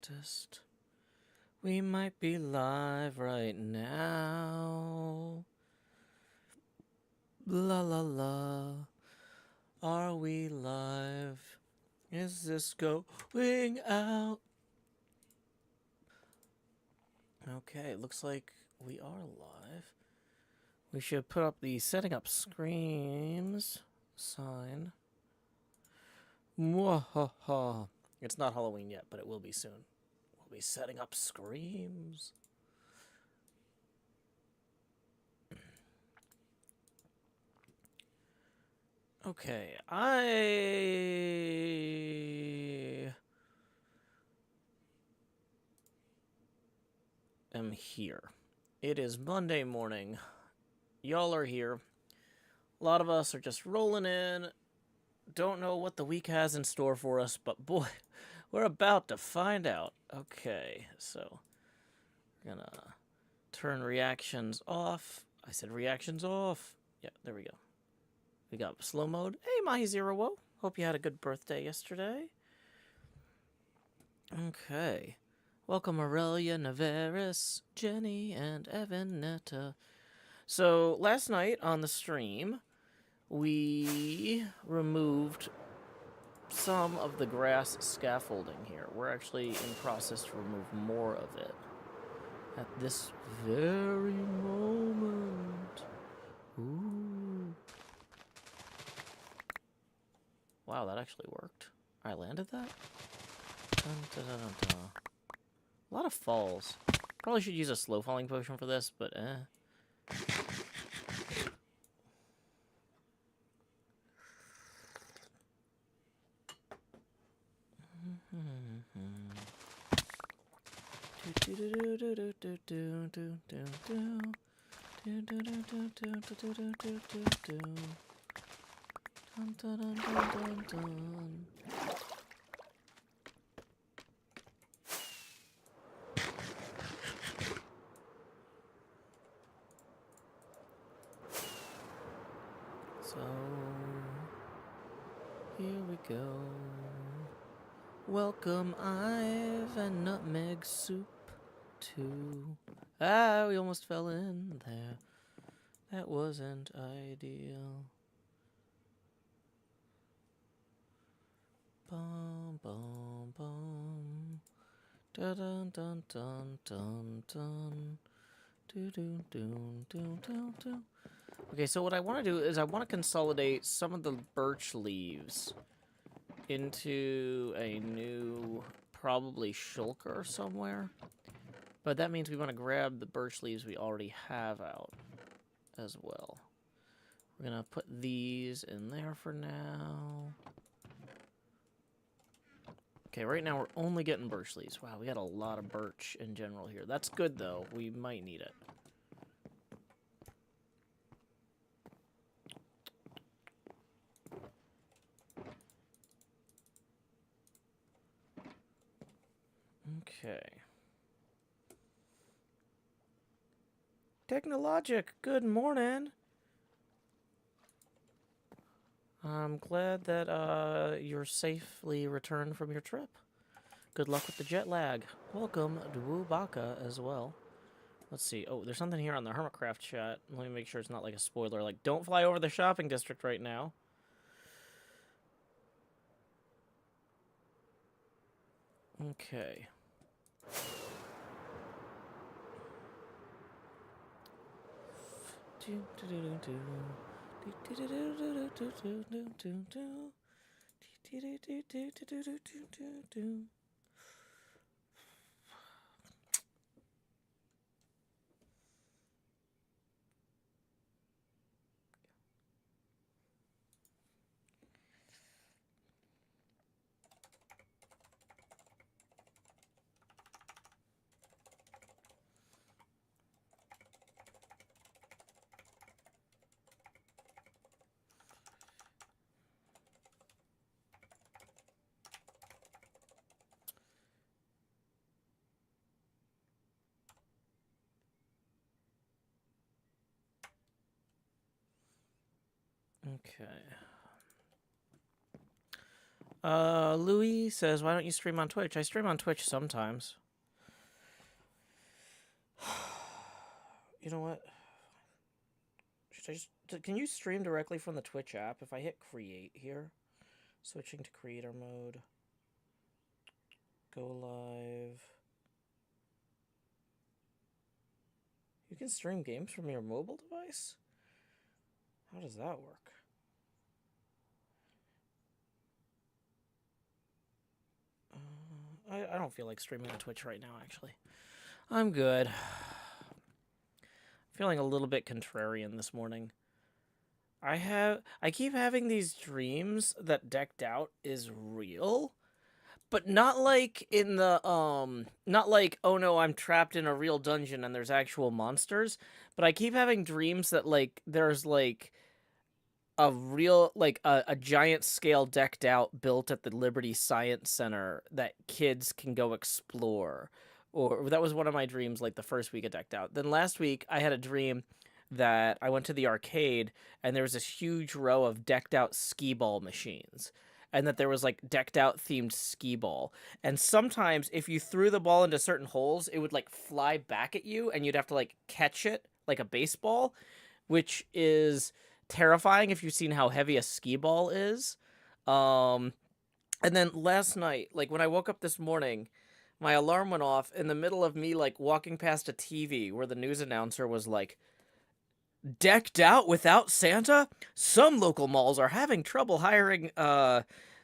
Test. We might be live right now. La la la. Are we live? Is this going out? Okay, looks like we are live. We should put up the setting up screams sign. Mwahaha. It's not Halloween yet, but it will be soon. We'll be setting up screams. Okay, I am here. It is Monday morning. Y'all are here. A lot of us are just rolling in. Don't know what the week has in store for us, but boy, we're about to find out. Okay, so we're gonna turn reactions off. I said reactions off. Yeah, there we go. We got slow mode. Hey, Mahi0. Hope you had a good birthday yesterday. Okay. Welcome Aurelia, Navarus, Jenny, and Evanetta. So, last night on the stream, we removed some of the grass scaffolding here. We're actually in process to remove more of it at this very moment. Ooh. Wow, that actually worked. I landed that? Dun, dun, dun, dun, dun. A lot of falls. Probably should use a slow falling potion for this, but So, here we go. Welcome, Ive and Nutmeg Soup too. Ah, we almost fell in there. That wasn't ideal. Bum, bum, bum. Dun, dun, dun, dun, dun, dun. Do, do, do, do, do, do. Okay, so what I want to do is I want to consolidate some of the birch leaves into a new, probably shulker somewhere. But that means we want to grab the birch leaves we already have out as well. We're going to put these in there for now. Okay, right now we're only getting birch leaves. Wow, we got a lot of birch in general here. That's good, though. We might need it. Okay. Technologic, good morning. I'm glad that you're safely returned from your trip. Good luck with the jet lag. Welcome to Wubaka as well. Let's see. Oh, there's something here on the HermitCraft chat. Let me make sure it's not like a spoiler. Like, don't fly over the shopping district right now. Okay. Okay. Louis says, why don't you stream on Twitch? I stream on Twitch sometimes. You know what? Should I just... Can you stream directly from the Twitch app? If I hit create here, switching to creator mode, go live. You can stream games from your mobile device? How does that work? I don't feel like streaming on Twitch right now, actually. I'm good. Feeling a little bit contrarian this morning. I keep having these dreams that Decked Out is real, but not like in the not like, oh no, I'm trapped in a real dungeon and there's actual monsters, but I keep having dreams that like there's like a real like a giant scale Decked Out built at the Liberty Science Center that kids can go explore. Or that was one of my dreams like the first week of Decked Out. Then last week I had a dream that I went to the arcade and there was this huge row of Decked Out skee ball machines. And that there was like Decked Out themed skee ball. And sometimes if you threw the ball into certain holes, it would like fly back at you and you'd have to like catch it like a baseball, which is terrifying if you've seen how heavy a skee ball is. And then last night, like when I woke up this morning, my alarm went off in the middle of me like walking past a TV where the news announcer was like, Decked Out without Santa? Some local malls are having trouble hiring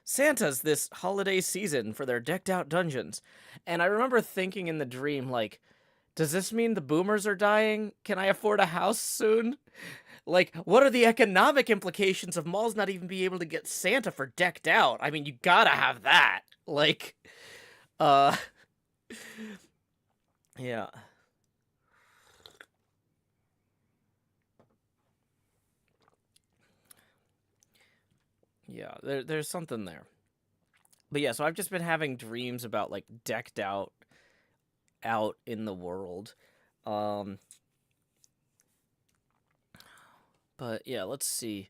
Santas this holiday season for their Decked Out dungeons. And I remember thinking in the dream, like, does this mean the boomers are dying? Can I afford a house soon? Like, what are the economic implications of malls not even being able to get Santa for Decked Out? I mean, you gotta have that. Like, yeah. Yeah, there's something there. But yeah, so I've just been having dreams about, like, Decked Out in the world. But yeah, let's see.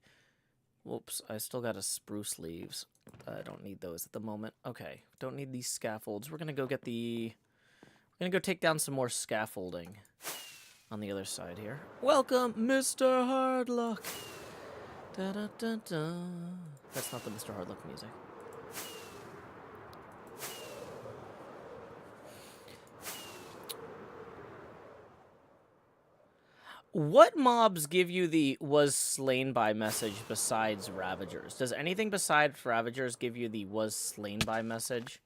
Whoops, I still got a spruce leaves. I don't need those at the moment. Okay, don't need these scaffolds. We're gonna go get the... We're gonna go take down some more scaffolding on the other side here. Welcome, Mr. Hardluck! Da-da-da-da. That's not the Mr. Hardluck music. What mobs give you the was slain by message besides Ravagers? Does anything besides Ravagers give you the was slain by message?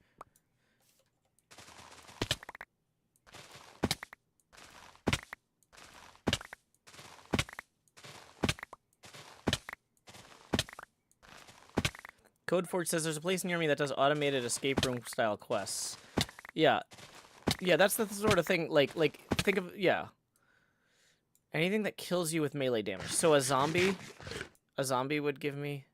Codeforge says there's a place near me that does automated escape room style quests. Yeah. Yeah, that's the sort of thing, like, think of, yeah. Anything that kills you with melee damage. So a zombie would give me...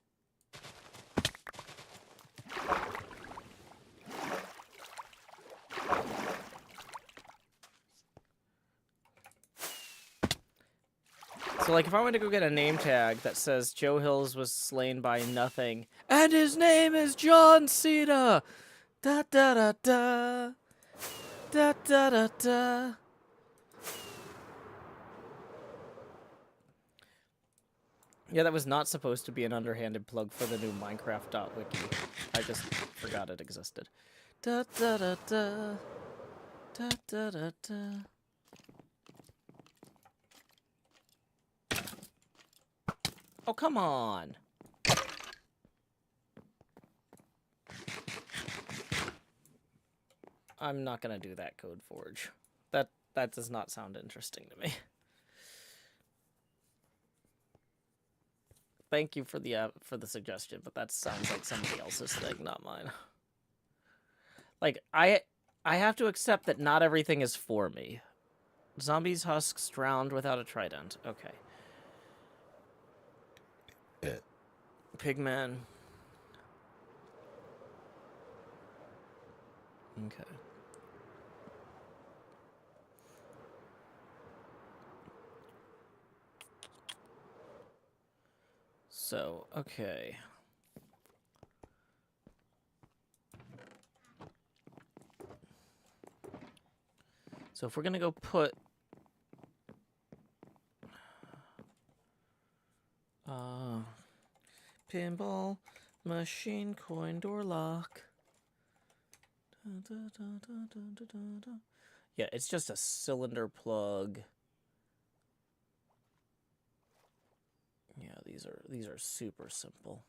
So, like, if I went to go get a name tag that says Joe Hills was slain by nothing, and his name is John Cena! Da-da-da-da. Da-da-da-da. Yeah, that was not supposed to be an underhanded plug for the new Minecraft.wiki. I just forgot it existed. Da-da-da-da. Da-da-da-da. Oh, come on. I'm not gonna do that, Codeforge. That does not sound interesting to me. Thank you for the suggestion, but that sounds like somebody else's thing, not mine. Like, I have to accept that not everything is for me. Zombies husks drowned without a trident. Okay. Pigman. Okay. So, okay. So if we're gonna go put pinball machine coin door lock. Yeah, it's just a cylinder plug. Yeah, these are super simple.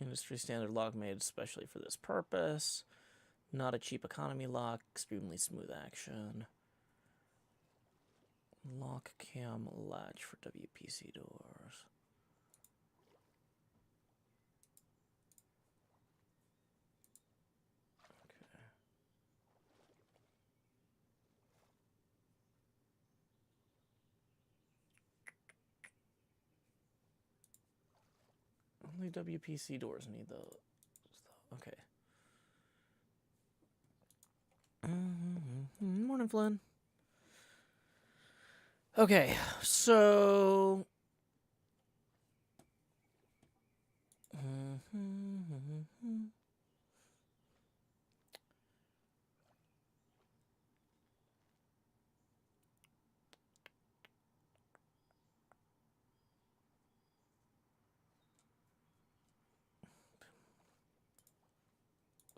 Industry standard lock made especially for this purpose. Not a cheap economy lock, extremely smooth action. Lock cam latch for WPC doors. Only WPC doors need those. Okay. Morning, Flynn. Okay, so...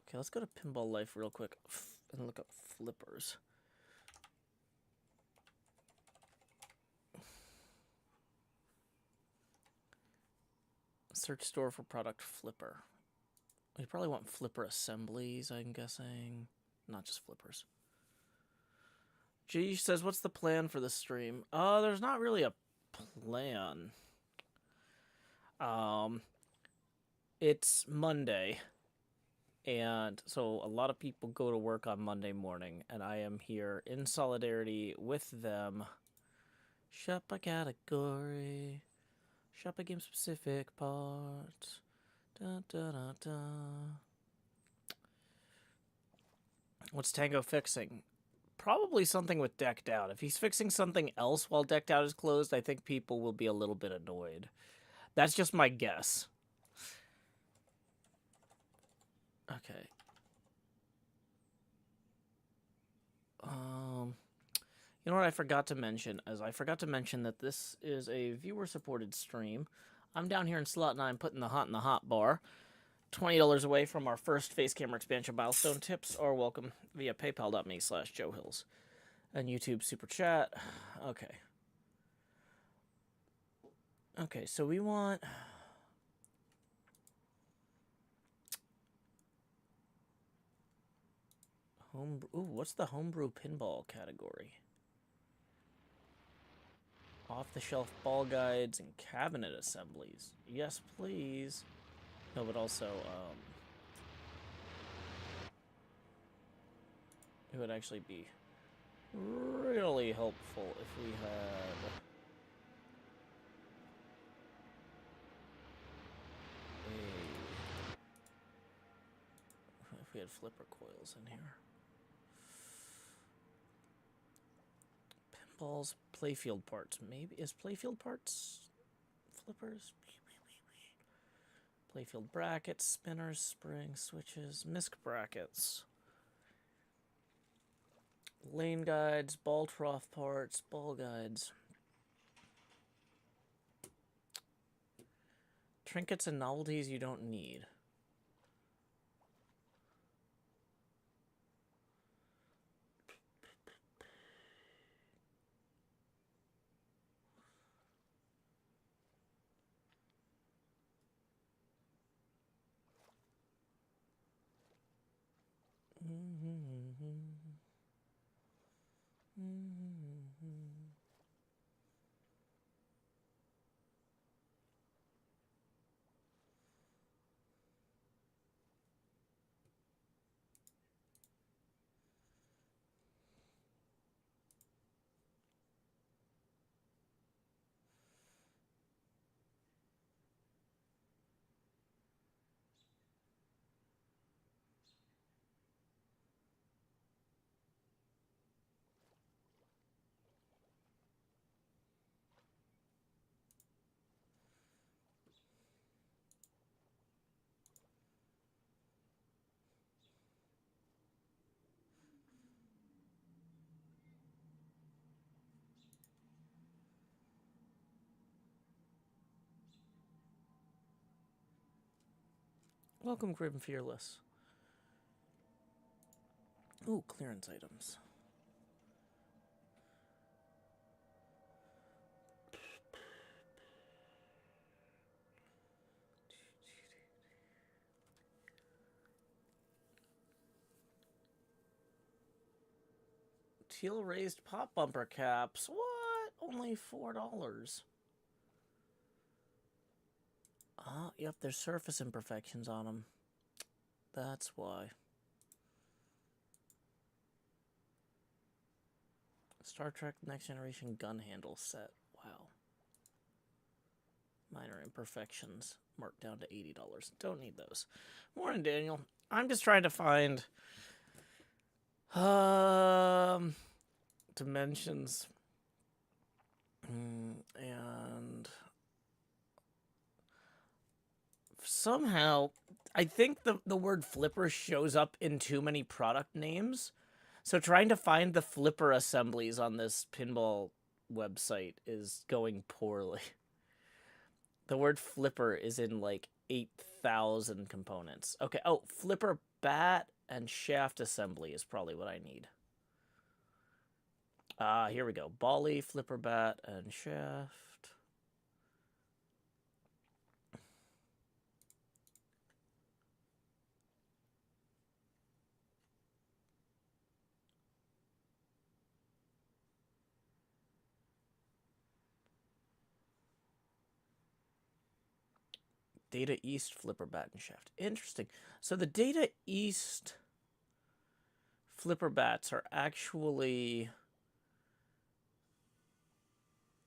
Okay, let's go to Pinball Life real quick and look up flippers. Search store for product flipper. You probably want flipper assemblies, I'm guessing. Not just flippers. G says, what's the plan for the stream? There's not really a plan. It's Monday. And so a lot of people go to work on Monday morning, and I am here in solidarity with them. Shop a category. Shop a game specific part. Da, da, da, da. What's Tango fixing? Probably something with Decked Out. If he's fixing something else while Decked Out is closed, I think people will be a little bit annoyed. That's just my guess. Okay. You know what I forgot to mention? I forgot to mention that this is a viewer-supported stream. I'm down here in Slot 9 putting the hot in the hot bar. $20 away from our first face camera expansion milestone. Tips are welcome via paypal.me/JoeHills. And YouTube Super Chat. Okay. Okay, so we want... Ooh, what's the homebrew pinball category? Off-the-shelf ball guides and cabinet assemblies. Yes, please. No, but also, it would actually be really helpful if we had flipper coils in here. Pinballs, playfield parts. Maybe is playfield parts flippers? Playfield brackets, spinners, springs, switches, misc brackets. Lane guides, ball trough parts, ball guides. Trinkets and novelties you don't need. Welcome, Grim Fearless. Ooh, clearance items. Teal raised pop bumper caps. What? Only $4. Ah, yep, there's surface imperfections on them. That's why. Star Trek Next Generation gun handle set. Wow. Minor imperfections. Marked down to $80. Don't need those. Morning, Daniel. I'm just trying to find dimensions. And somehow, I think the word flipper shows up in too many product names. So trying to find the flipper assemblies on this pinball website is going poorly. The word flipper is in like 8,000 components. Okay, oh, flipper bat and shaft assembly is probably what I need. Here we go. Bally, flipper bat, and shaft. Data East flipper bat and shaft. Interesting. So the Data East flipper bats are actually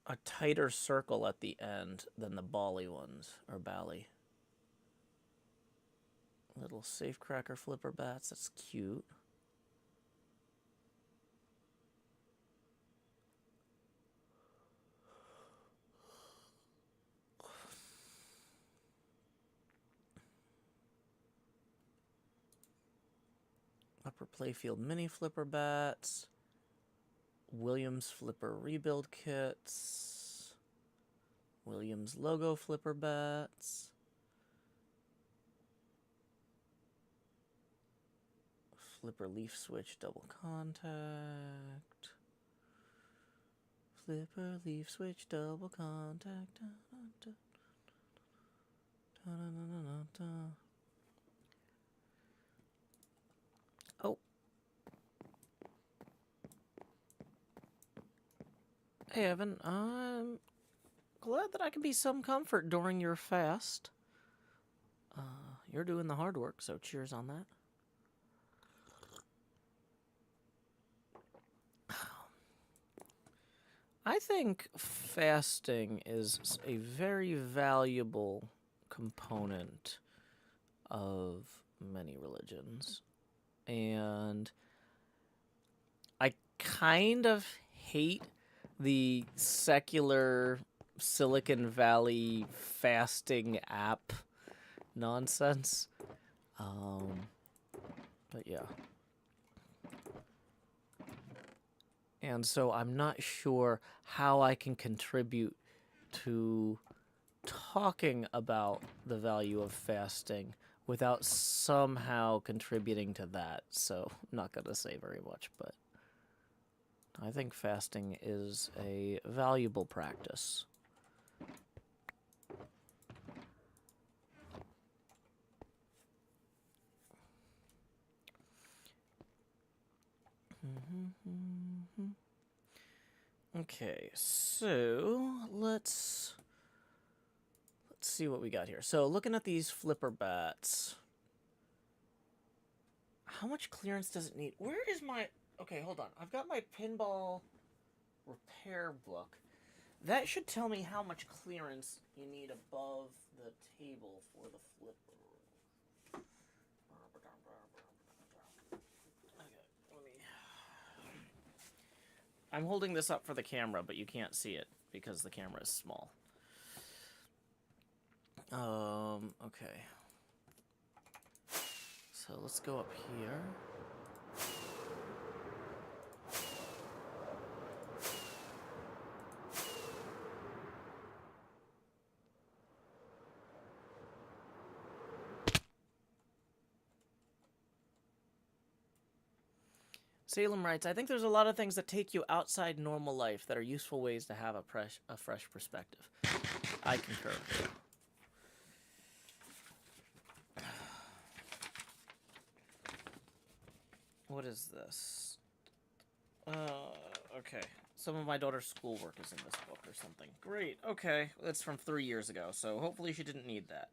a tighter circle at the end than the Bally ones, or Bally. Little safecracker flipper bats. That's cute. Upper Playfield mini flipper bats. Williams flipper rebuild kits. Williams logo flipper bats. Flipper leaf switch double contact. Flipper leaf switch double contact. Oh. Hey, Evan. I'm glad that I can be some comfort during your fast. You're doing the hard work, so cheers on that. I think fasting is a very valuable component of many religions. And I kind of hate the secular Silicon Valley fasting app nonsense. But yeah. And so I'm not sure how I can contribute to talking about the value of fasting without somehow contributing to that. So I'm not going to say very much, but I think fasting is a valuable practice. Okay, so let's see what we got here. So looking at these flipper bats, how much clearance does it need? Where is my... Okay, hold on. I've got my pinball repair book. That should tell me how much clearance you need above the table for the flipper. I'm holding this up for the camera, but you can't see it because the camera is small. Okay. So let's go up here. Salem writes, I think there's a lot of things that take you outside normal life that are useful ways to have a fresh perspective. I concur. What is this? Okay. Some of my daughter's schoolwork is in this book or something. Great, okay. That's from 3 years ago, so hopefully she didn't need that.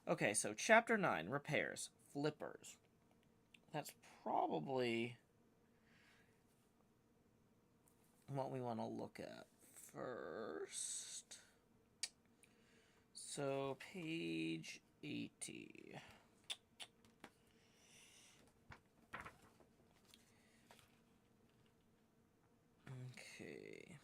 Okay, so Chapter 9, Repairs. Flippers. That's probably what we want to look at first. So, page 80. Okay.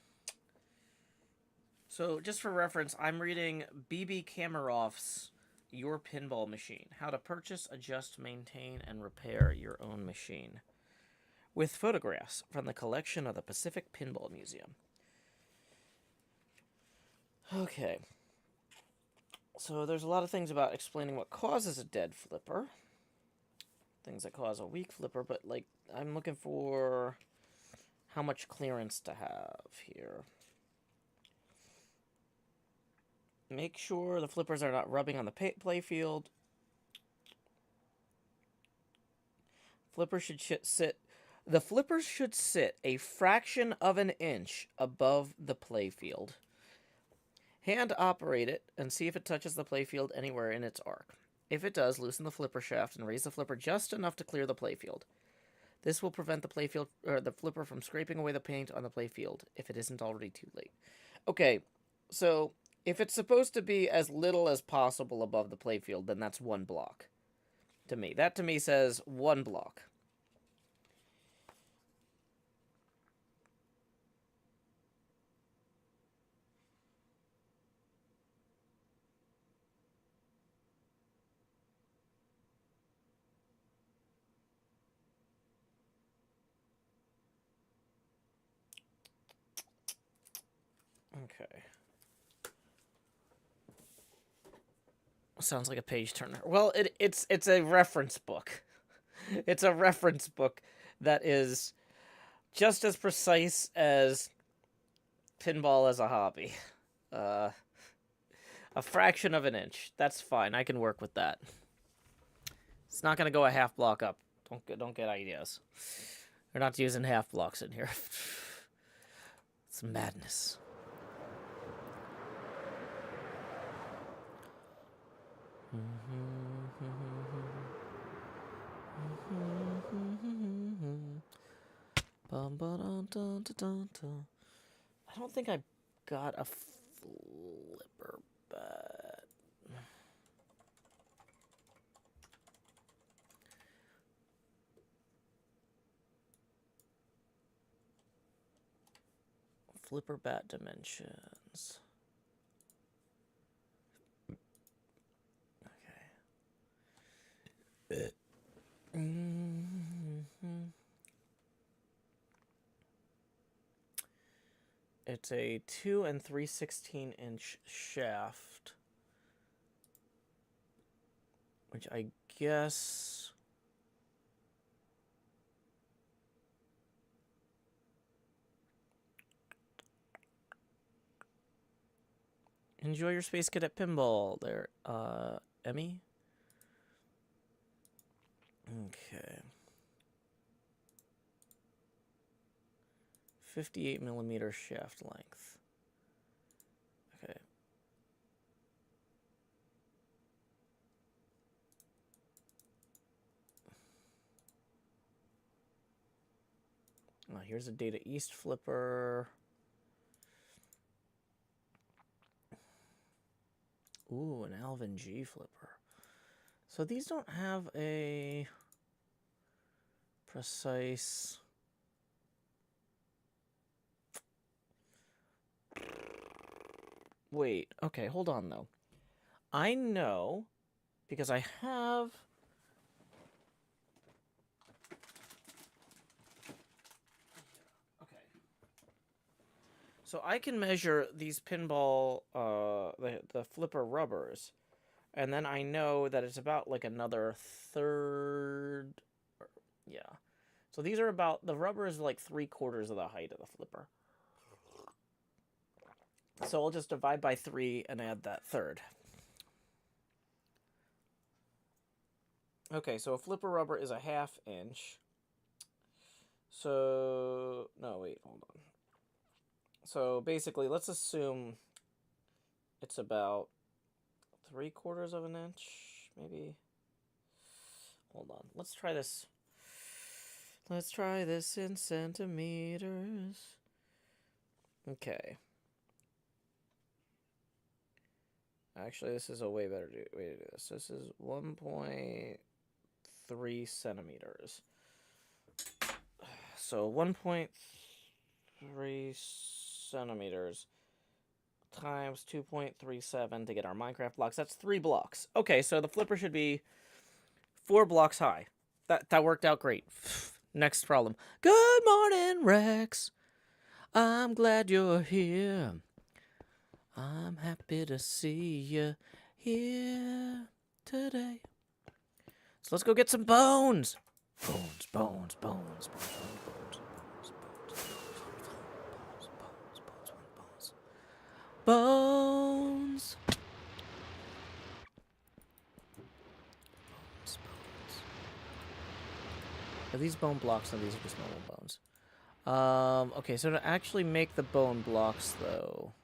So, just for reference, I'm reading B.B. Kamaroff's Your Pinball Machine. How to purchase, adjust, maintain, and repair your own machine. With photographs from the collection of the Pacific Pinball Museum. Okay. So there's a lot of things about explaining what causes a dead flipper. Things that cause a weak flipper, but like I'm looking for how much clearance to have here. Make sure the flippers are not rubbing on the playfield. The flippers should sit a fraction of an inch above the playfield. Hand operate it and see if it touches the playfield anywhere in its arc. If it does, loosen the flipper shaft and raise the flipper just enough to clear the playfield. This will prevent the flipper from scraping away the paint on the playfield if it isn't already too late. Okay, so if it's supposed to be as little as possible above the playfield, then that's 1 block. To me, that to me says 1 block. Okay. Sounds like a page turner. Well, it's a reference book. It's a reference book that is just as precise as pinball as a hobby. A fraction of an inch. That's fine. I can work with that. It's not gonna go a half block up. Don't get ideas. They're not using half blocks in here. It's madness. I don't think I got a flipper bat. Flipper bat dimensions. Okay. It's a 2 3/16 inch shaft, which I guess enjoy your Space Cadet pinball there, Emmy. Okay. 58mm shaft length. Okay. Oh, here's a Data East flipper. Ooh, an Alvin G flipper. So these don't have a precise... Wait, okay, hold on, though. I know, because I have... Okay. So I can measure these pinball, the flipper rubbers, and then I know that it's about, like, another third... Yeah. It's So these are about, the rubber is like 3/4 of the height of the flipper. So I'll just divide by 3 and add that third. Okay, so a flipper rubber is a 1/2 inch. So, no, wait, hold on. So basically, let's assume it's about 3/4 of an inch, maybe. Hold on, let's try this. Let's try this in centimeters. Okay. Actually, this is a way better way to do this. This is 1.3 centimeters. So 1.3 centimeters times 2.37 to get our Minecraft blocks. That's 3 blocks. Okay, so the flipper should be 4 blocks high. That worked out great. Next problem. Good morning, Rex. I'm glad you're here. I'm happy to see you here today. So let's go get some bones. Bones, bones, bones, bones, bones, bones, bones, bones. Are these bone blocks? No, these are just normal bones. Okay, so to actually make the bone blocks, though,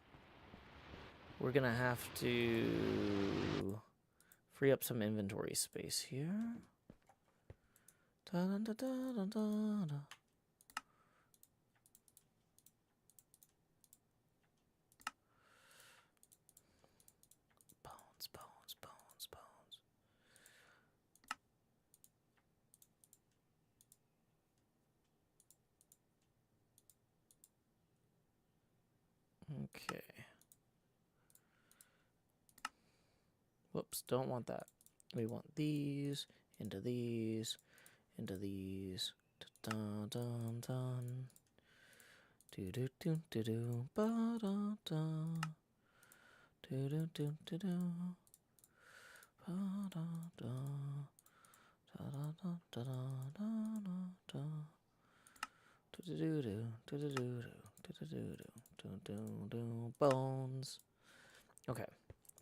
we're gonna have to free up some inventory space here. Da-da-da-da-da-da. Bones, bones, bones, bones. Okay. Whoops, don't want that. We want these, into these, into these. Dun dun dun. Do do do do do. Ba da da. Do do do do do. Ba da da. Da da da da da da da. Do do do do do do do do do do do do. Bones. Okay.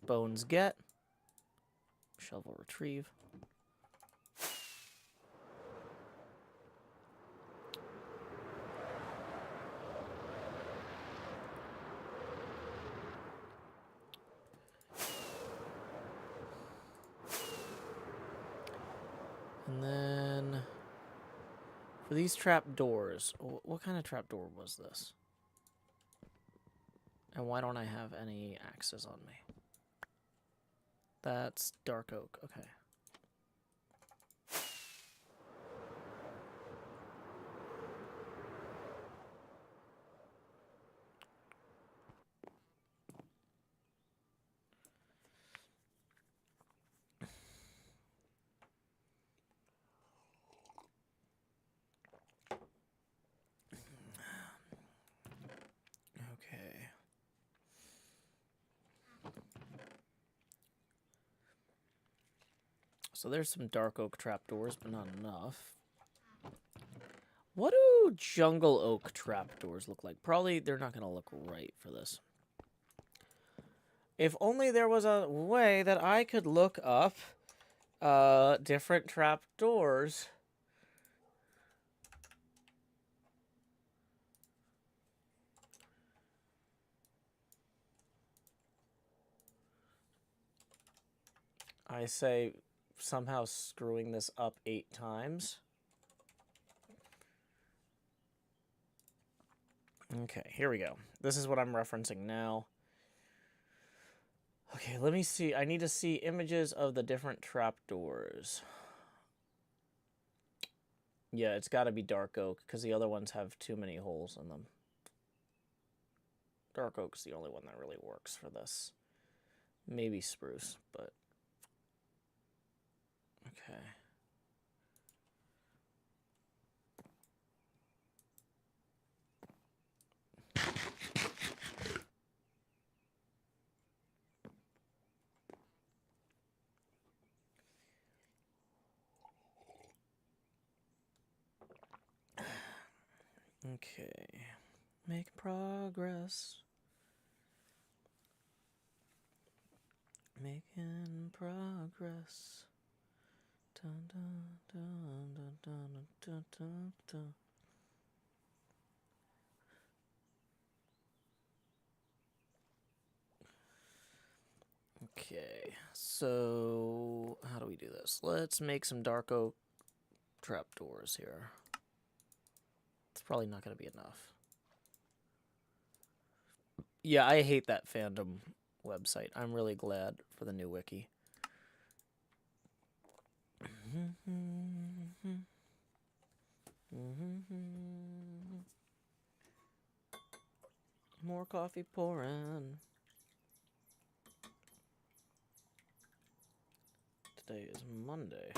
Bones get. Shovel retrieve. And then for these trap doors, what kind of trap door was this? And why don't I have any axes on me? That's dark oak. Okay. Okay. So there's some dark oak trapdoors, but not enough. What do jungle oak trapdoors look like? Probably they're not going to look right for this. If only there was a way that I could look up different trapdoors. I say somehow screwing this up 8 times. Okay, here we go. This is what I'm referencing now. Okay, let me see. I need to see images of the different trapdoors. Yeah, it's got to be dark oak, because the other ones have too many holes in them. Dark oak's the only one that really works for this. Maybe spruce, but... Okay. Okay. Making progress. Making progress. Dun, dun, dun, dun, dun, dun, dun, dun. Okay, so how do we do this? Let's make some dark oak trapdoors here. It's probably not going to be enough. Yeah, I hate that fandom website. I'm really glad for the new wiki. More coffee pouring. Today is Monday.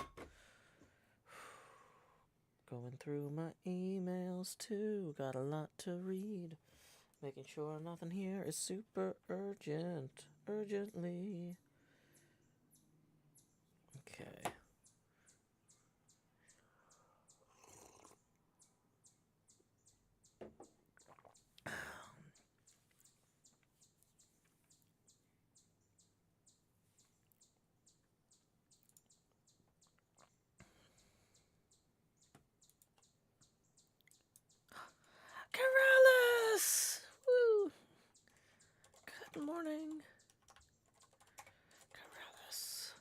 Going through my emails too. Got a lot to read. Making sure nothing here is super urgent. Urgently. Okay. Corrales! Woo! Good morning. Corrales.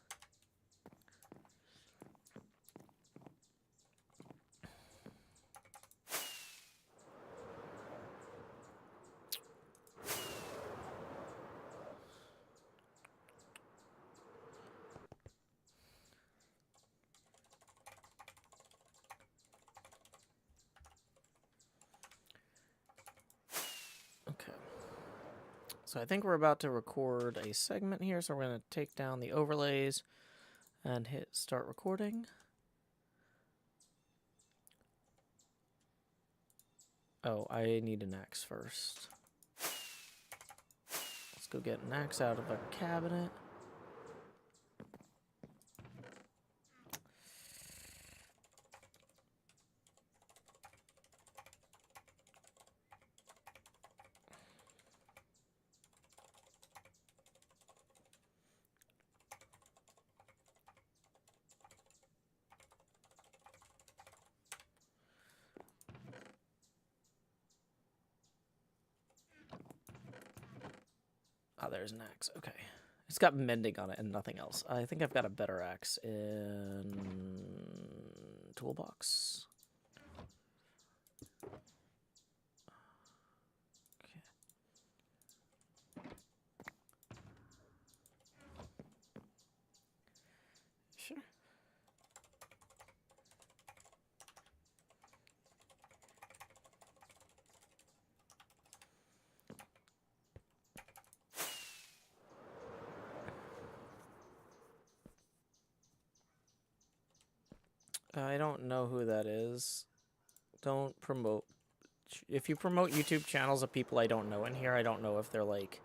Okay. So I think we're about to record a segment here, so we're going to take down the overlays and hit start recording. Oh, I need an axe first. Let's go get an axe out of a cabinet. Oh, there's an axe. Okay. It's got mending on it and nothing else. I think I've got a better axe in toolbox. Okay. Sure. I don't know who that is. Don't promote. If you promote YouTube channels of people I don't know in here, I don't know if they're like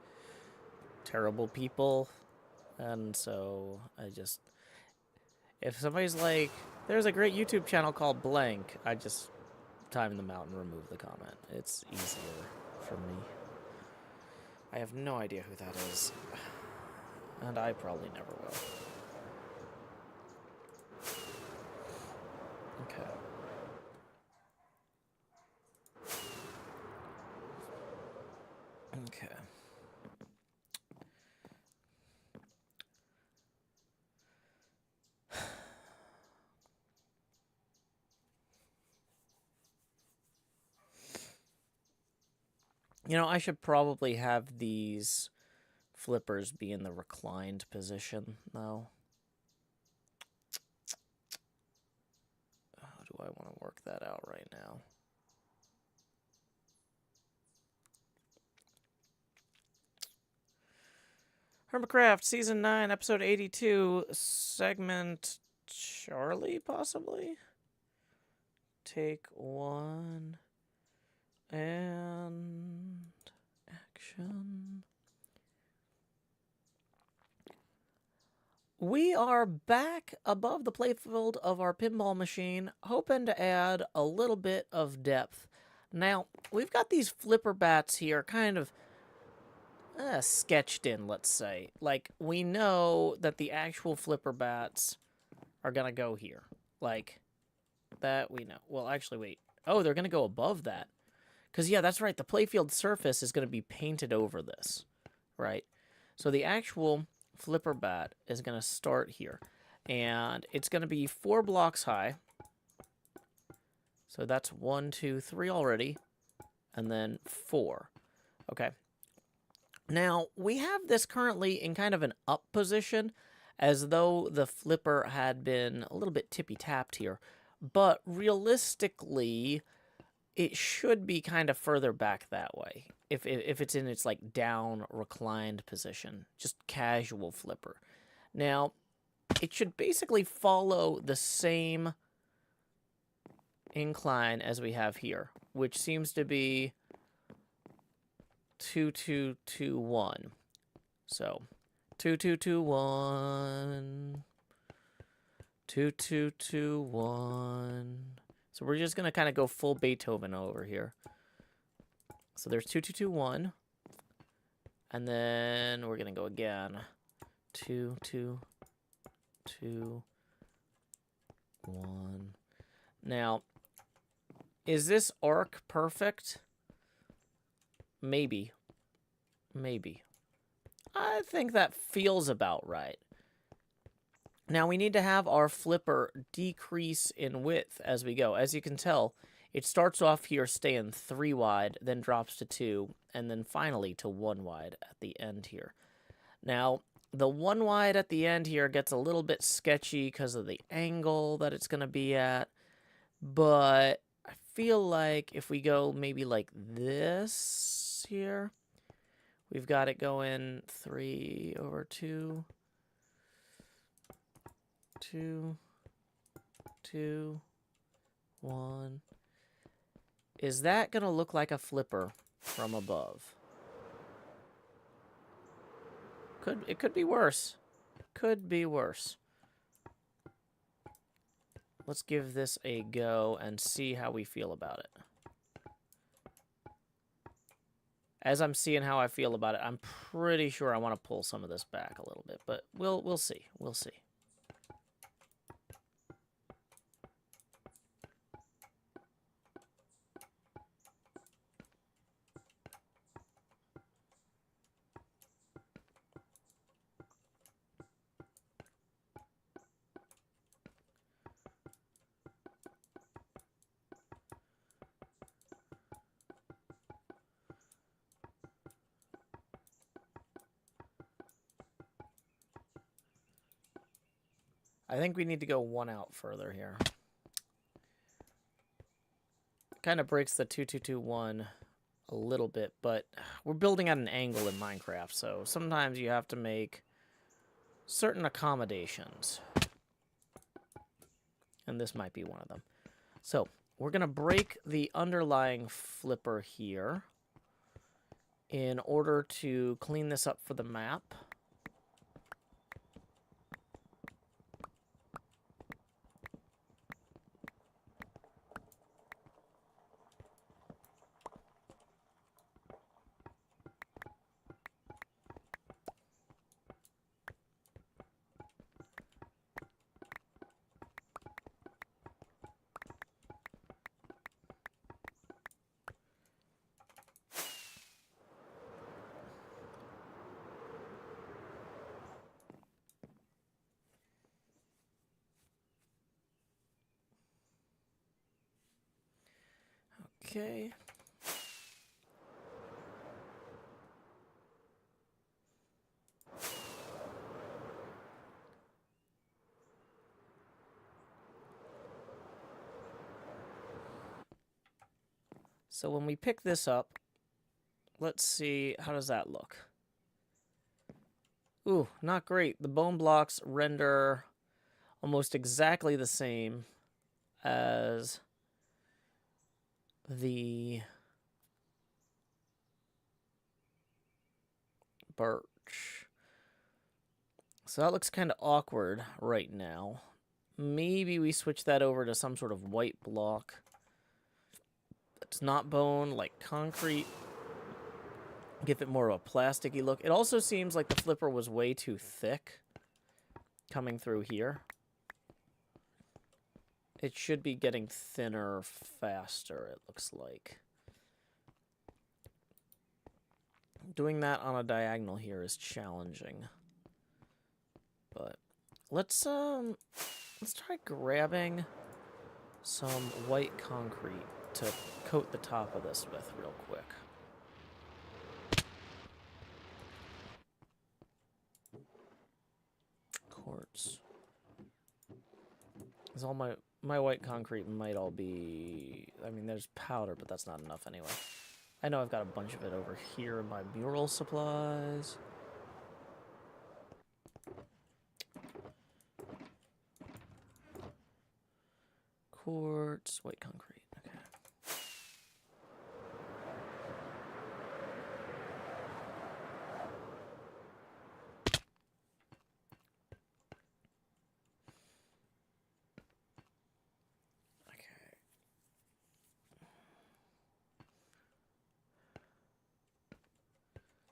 terrible people. And so I just, if somebody's like, there's a great YouTube channel called blank, I just time them out and remove the comment. It's easier for me. I have no idea who that is. And I probably never will. Okay. Okay. You know, I should probably have these flippers be in the reclined position, though. How do I want to work that out right now? HermitCraft, Season 9, Episode 82, Segment Charlie, possibly? Take 1, and action. We are back above the playfield of our pinball machine, hoping to add a little bit of depth Now, we've got these flipper bats here kind of sketched in, let's say. Like, we know that the actual flipper bats are going to go here. Like, that we know. Well, actually, wait. Oh, they're going to go above that. Because, yeah, that's right. The playfield surface is going to be painted over this, right? So the actual flipper bat is going to start here. And it's going to be 4 blocks high. So that's 1, 2, 3 already. And then 4. Okay. Now, we have this currently in kind of an up position, as though the flipper had been a little bit tippy-tapped here. But realistically, it should be kind of further back that way. If it's in its, like, down reclined position. Just casual flipper. Now, it should basically follow the same incline as we have here, which seems to be 2, 2, 2, 1. So 2, 2, 2, 1. 2, 2, 2, 1. So we're just gonna kind of go full Beethoven over here. So there's 2, 2, 2, 1. And then we're gonna go again. 2, 2, 2, 1. Now, is this arc perfect? Maybe. Maybe. I think that feels about right. Now we need to have our flipper decrease in width as we go. As you can tell, it starts off here staying 3 wide, then drops to 2, and then finally to 1 wide at the end here. Now, the 1 wide at the end here gets a little bit sketchy because of the angle that it's going to be at, but I feel like if we go maybe like this here, we've got it going 3 over 2, 2, 2, 1. Is that going to look like a flipper from above? It could be worse. Could be worse. Let's give this a go and see how we feel about it. As I'm seeing how I feel about it, I'm pretty sure I want to pull some of this back a little bit, but we'll see. We'll see. I think we need to go 1 out further here. Kind of breaks the 2, 2, 2, 1 a little bit, but we're building at an angle in Minecraft, so sometimes you have to make certain accommodations. And this might be one of them. So, we're going to break the underlying flipper here in order to clean this up for the map. Okay. So when we pick this up, let's see, how does that look? Ooh, not great. The bone blocks render almost exactly the same as the birch. So that looks kind of awkward right now. Maybe we switch that over to some sort of white block that's not bone, like concrete. Give it more of a plasticky look. It also seems like the flipper was way too thick coming through here. It should be getting thinner faster, it looks like. Doing that on a diagonal here is challenging. But let's try grabbing some white concrete to coat the top of this with real quick. Quartz. Because all my white concrete might all be... I mean, there's powder, but that's not enough anyway. I know I've got a bunch of it over here in my mural supplies. Quartz, white concrete, okay.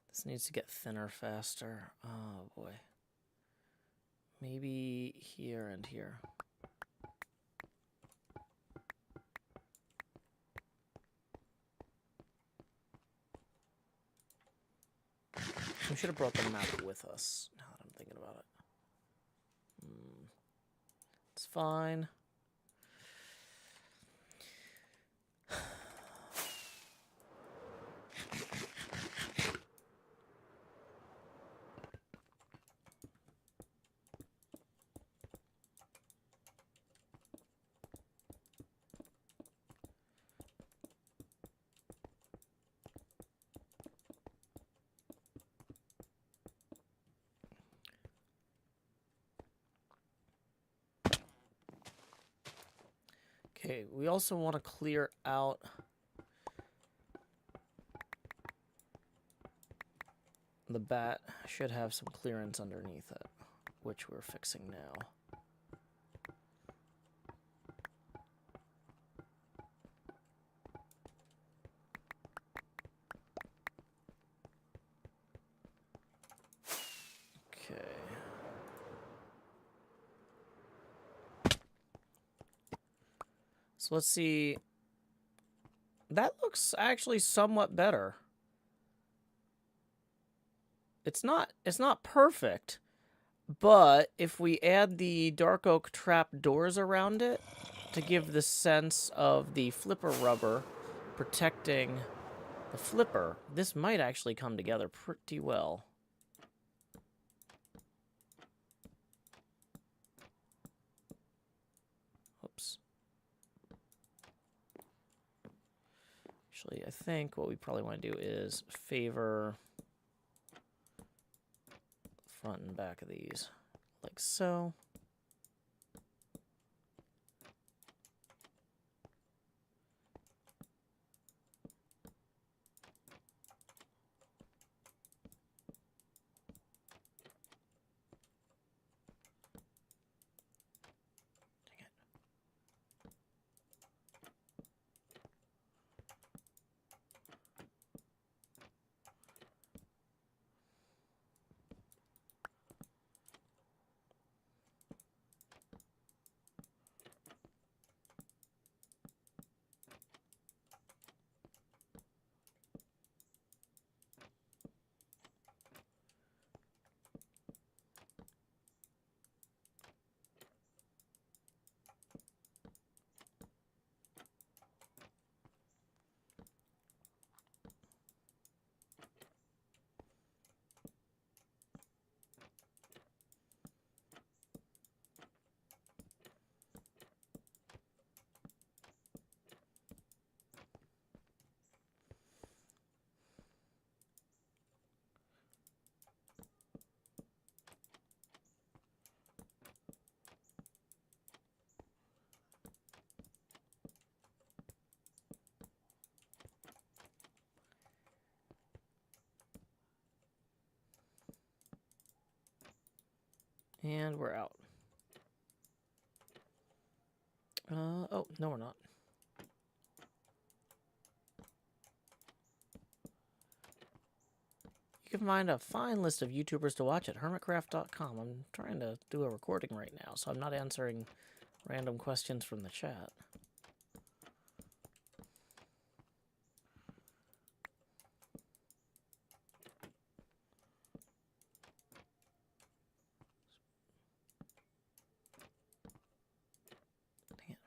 This needs to get thinner faster. Oh boy. Maybe here and here. We should have brought the map with us, now that I'm thinking about it. It's fine. Okay, we also want to clear out the bat. Should have some clearance underneath it, which we're fixing now. So let's see. That looks actually somewhat better. It's not perfect, but if we add the dark oak trap doors around it to give the sense of the flipper rubber protecting the flipper, this might actually come together pretty well. Oops. Actually, I think what we probably want to do is favor the front and back of these, like so. And we're out. Oh, no, we're not. You can find a fine list of YouTubers to watch at HermitCraft.com. I'm trying to do a recording right now, so I'm not answering random questions from the chat. Dang it.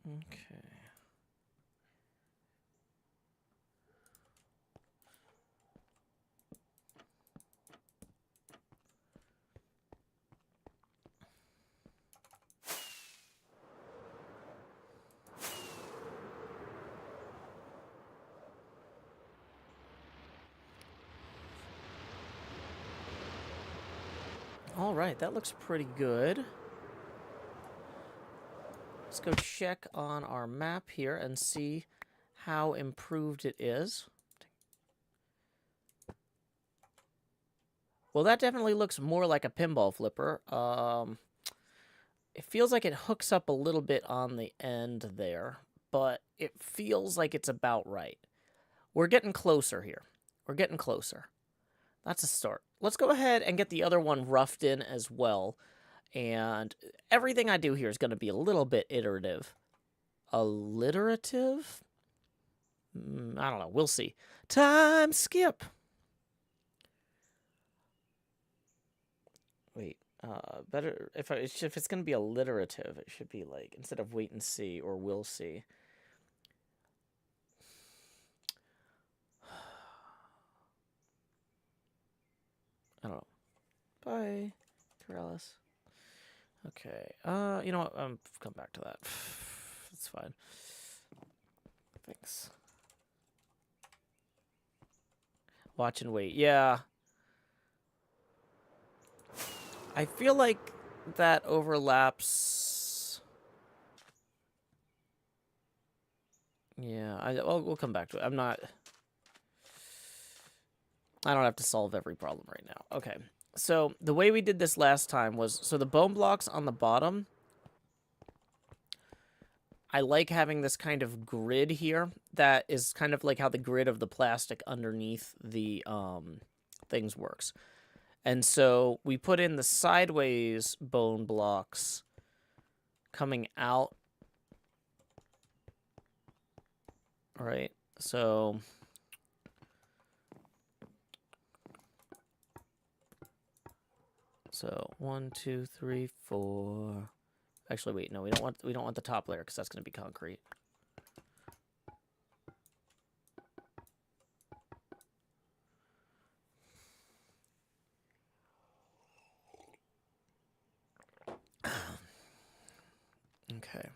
Okay. All right, that looks pretty good. Let's go check on our map here and see how improved it is. Well, that definitely looks more like a pinball flipper. It feels like it hooks up a little bit on the end there, but it feels like it's about right. We're getting closer here. We're getting closer. That's a start. Let's go ahead and get the other one roughed in as well. And everything I do here is going to be a little bit iterative. Alliterative? I don't know. We'll see. Time skip. Wait. Better if it's going to be alliterative, it should be like instead of wait and see or we'll see. I don't know. Bye, Corellis. Okay. You know what? Come back to that. It's fine. Thanks. Watch and wait. Yeah. I feel like that overlaps. Yeah, we'll come back to it. I don't have to solve every problem right now. Okay. So the way we did this last time was, so the bone blocks on the bottom, I like having this kind of grid here that is kind of like how the grid of the plastic underneath the things works. And so we put in the sideways bone blocks coming out. All right, so one, two, three, four. Actually, wait, no, we don't want the top layer because that's going to be concrete. Okay.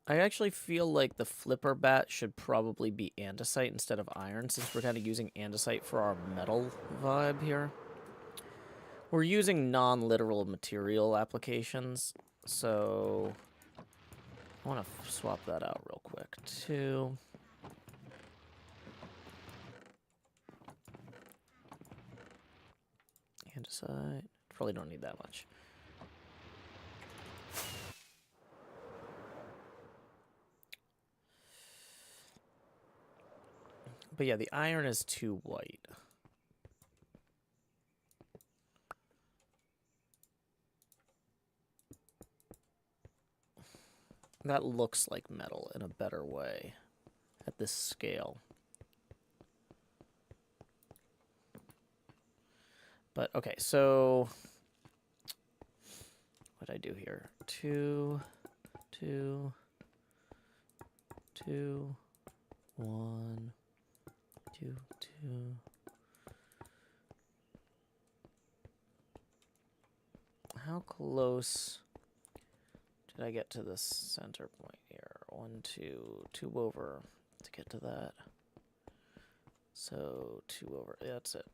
I actually feel like the flipper bat should probably be andesite instead of iron, since we're kind of using andesite for our metal vibe here. We're using non-literal material applications, so I want to swap that out real quick, too. Andesite. Probably don't need that much. But yeah, the iron is too white. That looks like metal in a better way at this scale. But, okay, so what did I do here? 2, 2, 2, 1, 2, 2. How close did I get to the center point here? 1, 2, 2 over to get to that. So 2 over, yeah, that's it.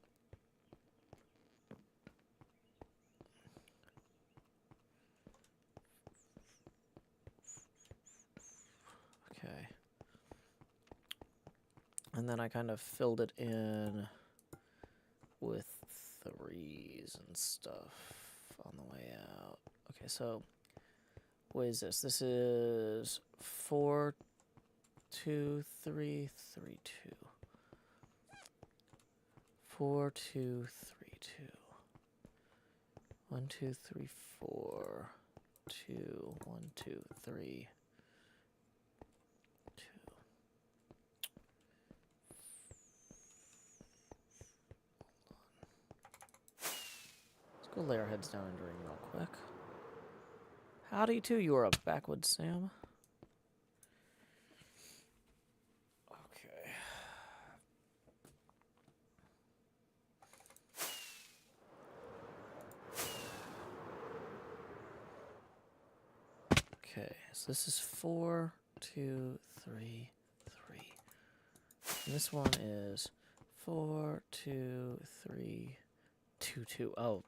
Okay. And then I kind of filled it in with 3s and stuff on the way out. Okay, so what is this? This is 4, 2, 3, 3, 2. 4, 2, 3, 2. 1, 2, 3, 4. 2, 1, 2, 3. 2. Let's go lay our heads down and drink real quick. Howdy too, you are a backwoods Sam. Okay. Okay, so this is 4, 2, 3, 3. And this one is 4, 2, 3, 2, 2. Oh.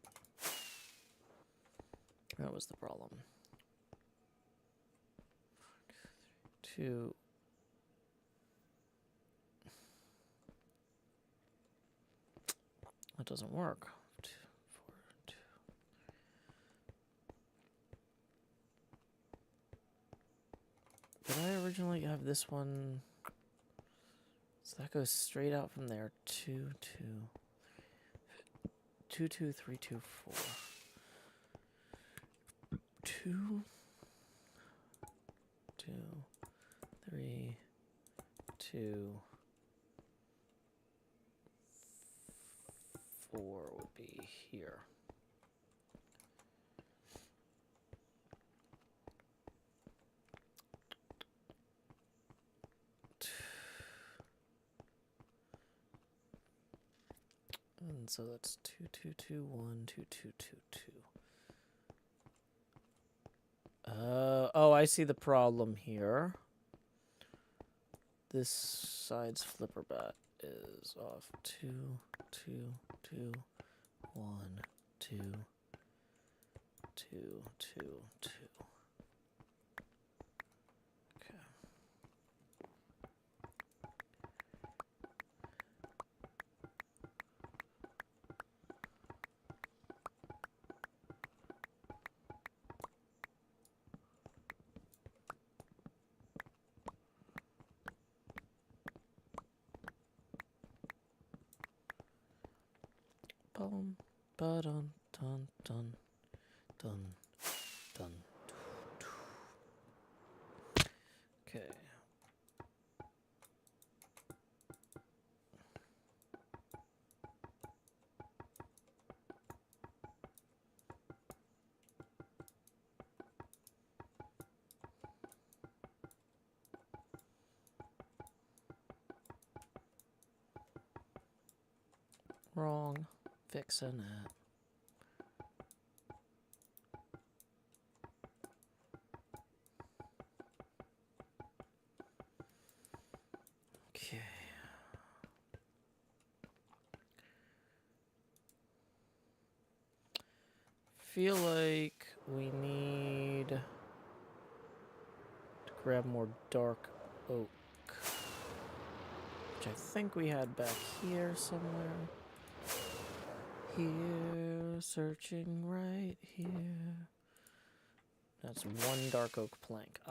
That was the problem. 2. That doesn't work. 2, 4, 2. Did I originally have this one? So that goes straight out from there. 2, 2. 2, 2, 3, 2, 4. 2, 2, 3, 2, 4 would be here. And so that's 2, 2, 2, 1, 2, 2, 2, 2. Oh, I see the problem here. This side's flipper bat is off. 2, 2, 2, 1, 2, 2, 2, 2. Okay. Boom, ba-dun, dun, dun, dun, dun. Okay. Wrong. Fixing it. Okay. Feel like we need to grab more dark oak, which I think we had back here somewhere. Here, searching right here. That's 1 dark oak plank.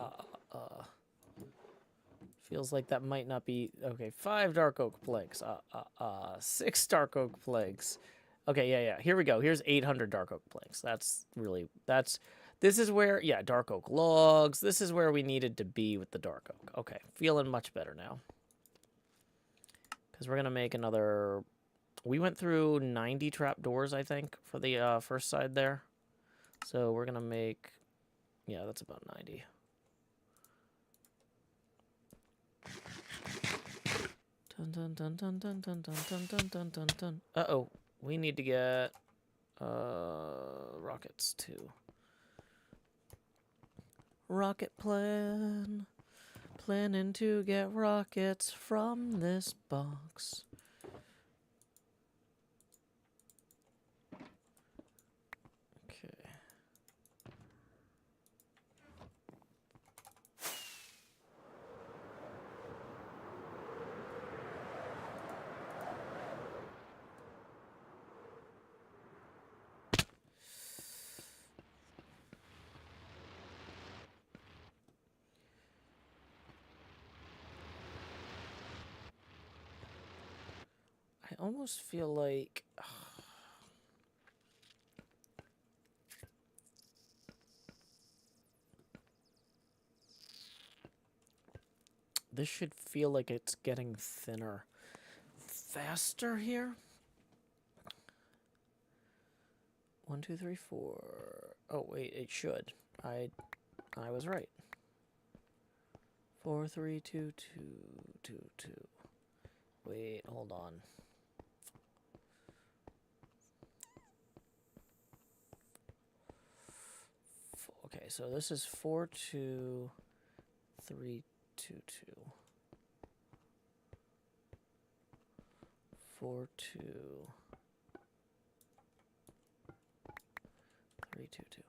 Feels like that might not be... Okay, 5 dark oak planks. 6 dark oak planks. Okay, yeah. Here we go. Here's 800 dark oak planks. That's really... This is where... Yeah, dark oak logs. This is where we needed to be with the dark oak. Okay, feeling much better now. Because we're going to make another... We went through 90 trapdoors, I think, for the first side there. So we're going to make... Yeah, that's about 90. Dun dun dun dun dun dun dun dun dun dun dun dun. Uh-oh. We need to get rockets too. Rocket plan. Planning to get rockets from this box. I almost feel like... this should feel like it's getting thinner faster here. 1, 2, 3, 4. Oh wait, it should. I was right. 4, 3, 2, 2, 2, 2. Wait, hold on. Okay, so this is 4, 2, 3, 2, 2. 4, 2, 3, 2, 2.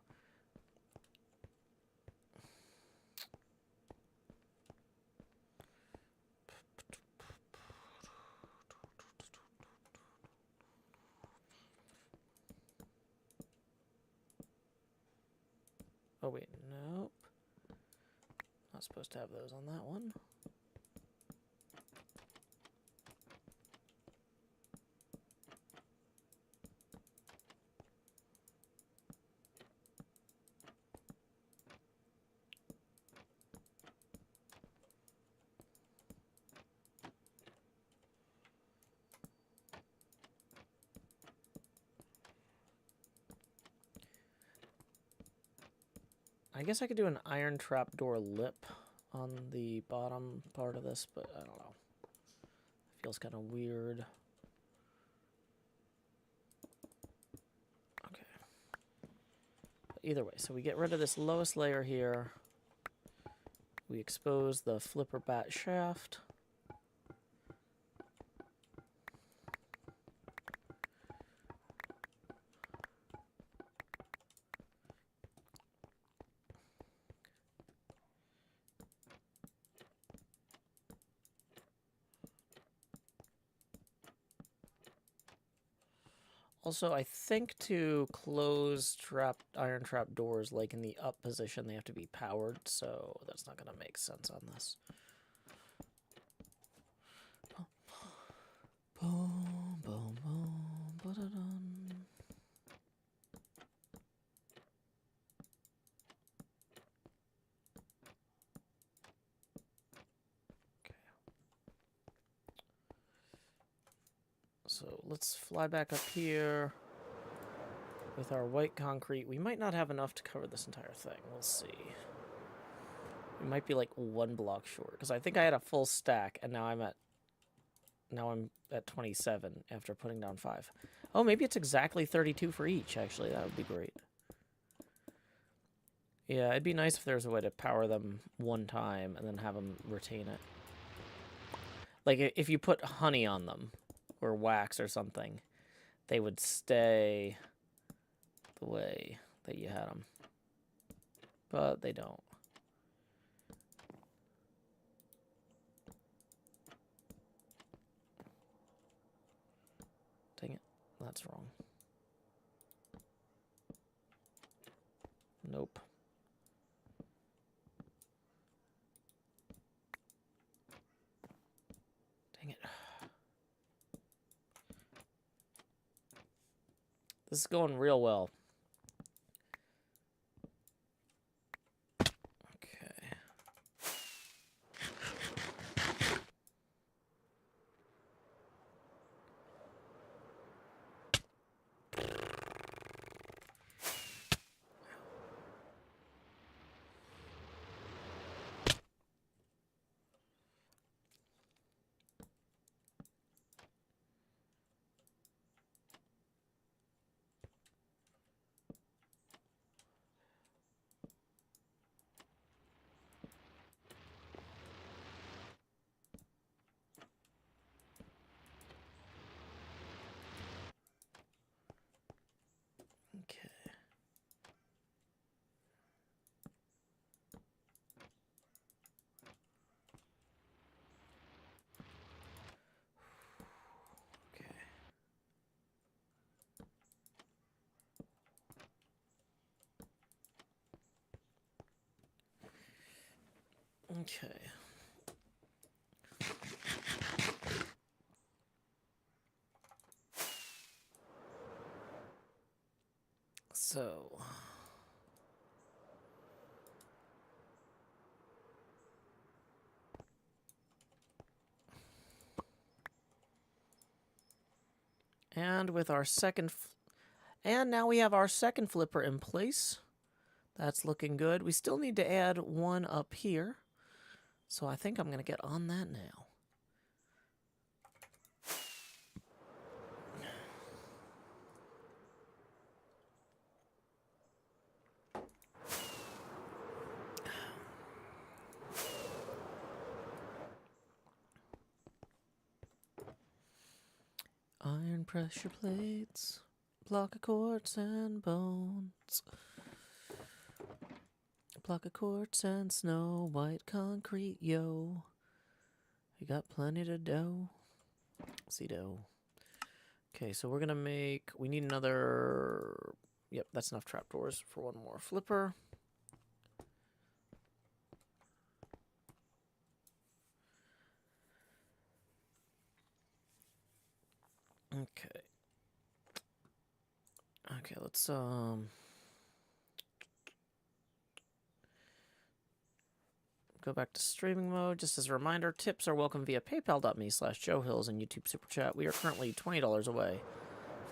Oh wait, nope. Not supposed to have those on that one. I guess I could do an iron trapdoor lip on the bottom part of this, but I don't know. It feels kind of weird. Okay. But either way, so we get rid of this lowest layer here. We expose the flipper bat shaft. Also, I think to close iron trap doors, like in the up position, they have to be powered, so that's not going to make sense on this. Boom, boom, boom, ba-da-dum. Okay. So let's fly back up here with our white concrete. We might not have enough to cover this entire thing. We'll see. We might be like 1 block short, because I think I had a full stack, and now I'm at 27 after putting down 5. Oh, maybe it's exactly 32 for each, actually. That would be great. Yeah, it'd be nice if there was a way to power them one time and then have them retain it. Like, if you put honey on them, or wax or something, they would stay the way that you had them. But they don't. Dang it. That's wrong. Nope. Dang it. This is going real well. Okay. Okay. Okay. So... And with our and now we have our second flipper in place. That's looking good. We still need to add one up here. So I think I'm going to get on that now. Iron pressure plates, block of quartz and bones. Block of quartz and snow, white concrete, yo. We got plenty to do. See dough. Okay, so we're gonna make, we need another, yep, that's enough trapdoors for one more flipper. Okay. Okay, let's go back to streaming mode. Just as a reminder, tips are welcome via paypal.me/JoeHills and YouTube Super Chat. We are currently $20 away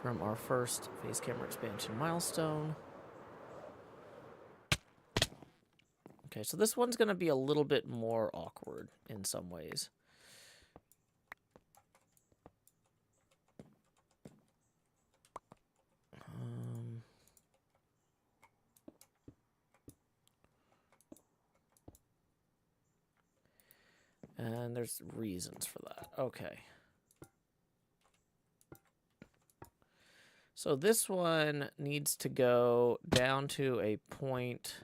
from our first face camera expansion milestone. Okay, so this one's going to be a little bit more awkward in some ways. And there's reasons for that. Okay. So this one needs to go down to a point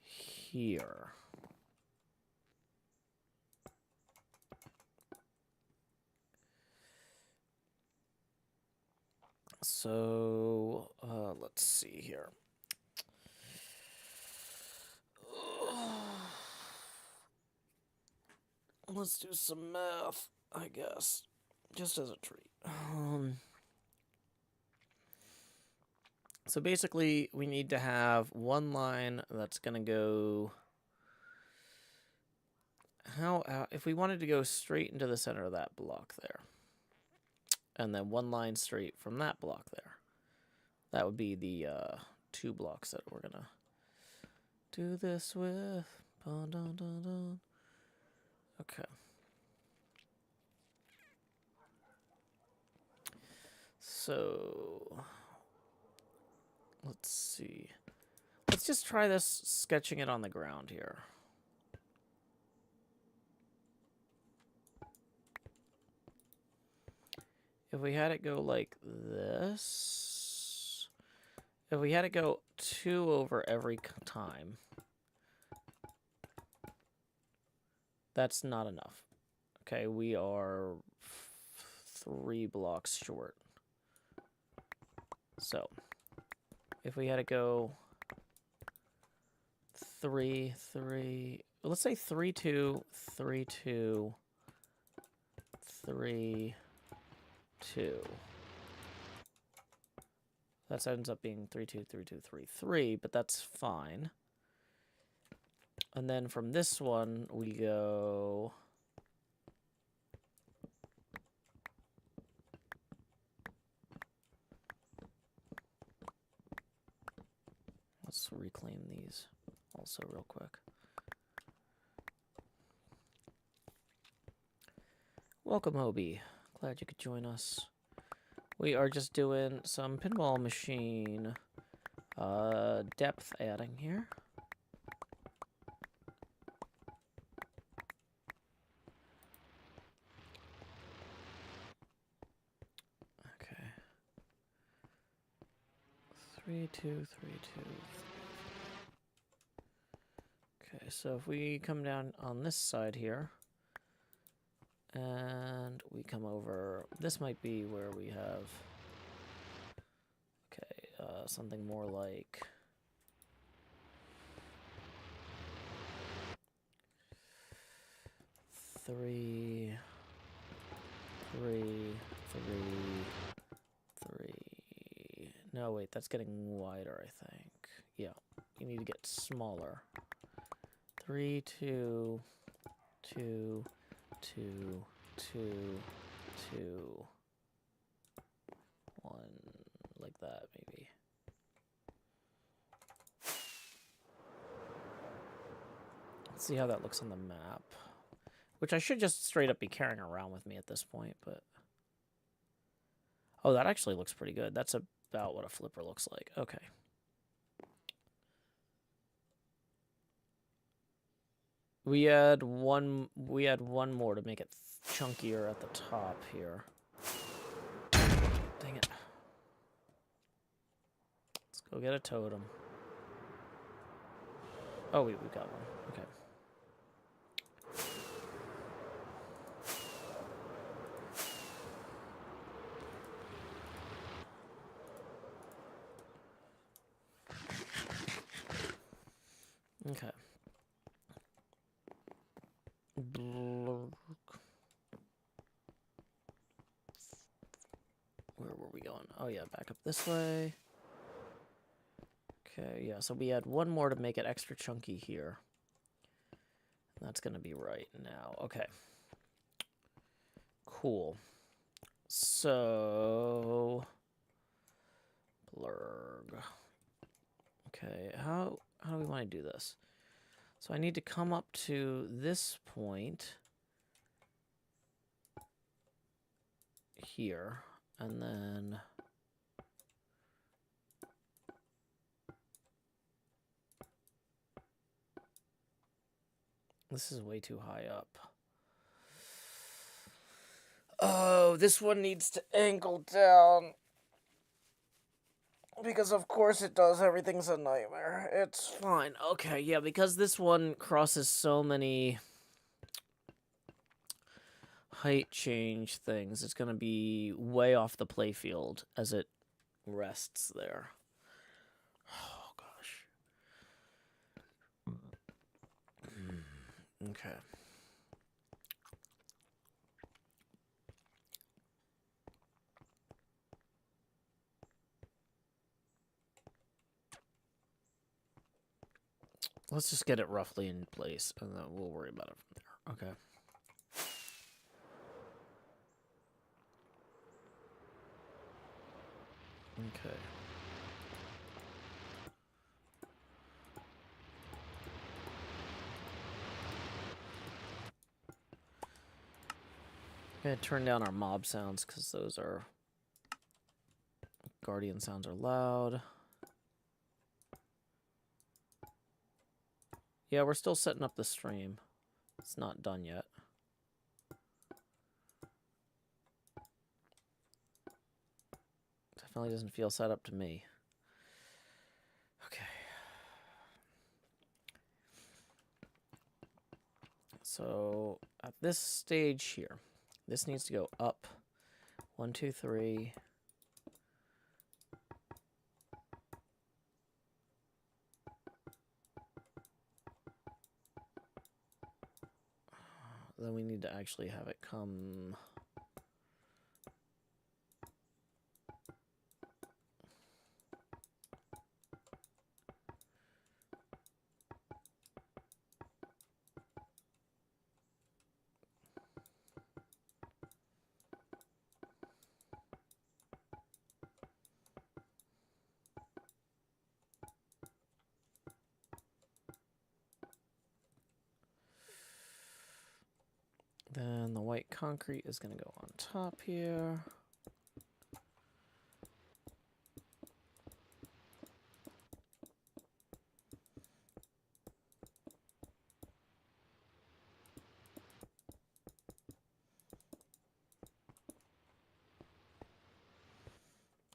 here. So let's see here. Let's do some math, I guess, just as a treat. So basically, we need to have one line that's going to go... if we wanted to go straight into the center of that block there, and then one line straight from that block there, that would be the 2 blocks that we're going to do this with. Dun, dun, dun, dun. Okay. So, let's see. Let's just try this, sketching it on the ground here. If we had it go like this, if we had it go 2 over every time, that's not enough. Okay, we are 3 blocks short. So, if we had to go 3, 3, let's say 3, 2, 3, 2, 3, 2. That ends up being 3, 2, 3, 2, 3, 3, but that's fine. And then from this one, we go... Let's reclaim these also real quick. Welcome, Obi. Glad you could join us. We are just doing some pinball machine depth adding here. Okay. 3, 2, 3, 2. Okay, so if we come down on this side here, and we come over, this might be where we have, okay, something more like 3, 3, 3, 3. No, Oh, wait, that's getting wider, I think. Yeah, you need to get smaller. 3, 2, 2, 2, 2, 2, 1, like that, maybe. Let's see how that looks on the map. Which I should just straight up be carrying around with me at this point, but... Oh, that actually looks pretty good. That's about what a flipper looks like. Okay. We had one more to make it chunkier at the top here. Dang it. Let's go get a totem. Oh, we got one. Okay. Okay. Where were we going? Oh, yeah, back up this way. Okay, yeah, so we had one more to make it extra chunky here. That's going to be right now. Okay. Cool. So... Blurg. Okay, how do we want to do this? So I need to come up to this point here, and then this is way too high up. Oh, this one needs to angle down. Because of course it does. Everything's a nightmare. It's fine. Okay, yeah, because this one crosses so many height change things, it's going to be way off the playfield as it rests there. Oh, gosh. Okay. Let's just get it roughly in place, and then we'll worry about it from there. Okay. Okay. Gonna turn down our mob sounds because those are guardian sounds are loud. Yeah, we're still setting up the stream. It's not done yet. Definitely doesn't feel set up to me. Okay. So at this stage here, this needs to go up. 1, 2, 3. Then we need to actually have it come... Then the white concrete is going to go on top here.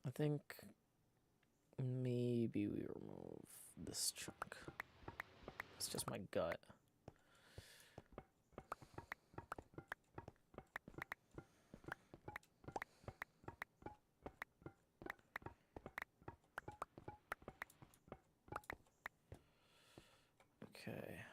I think maybe we remove this chunk. It's just my gut. Okay.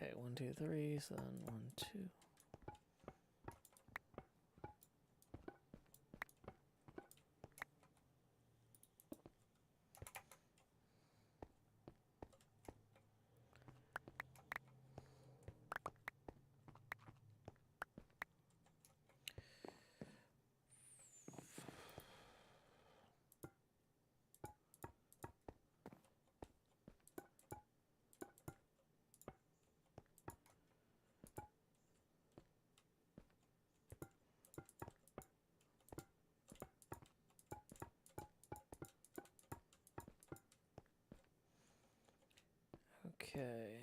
Okay, 1, 2, 3, so then 1, 2. Okay.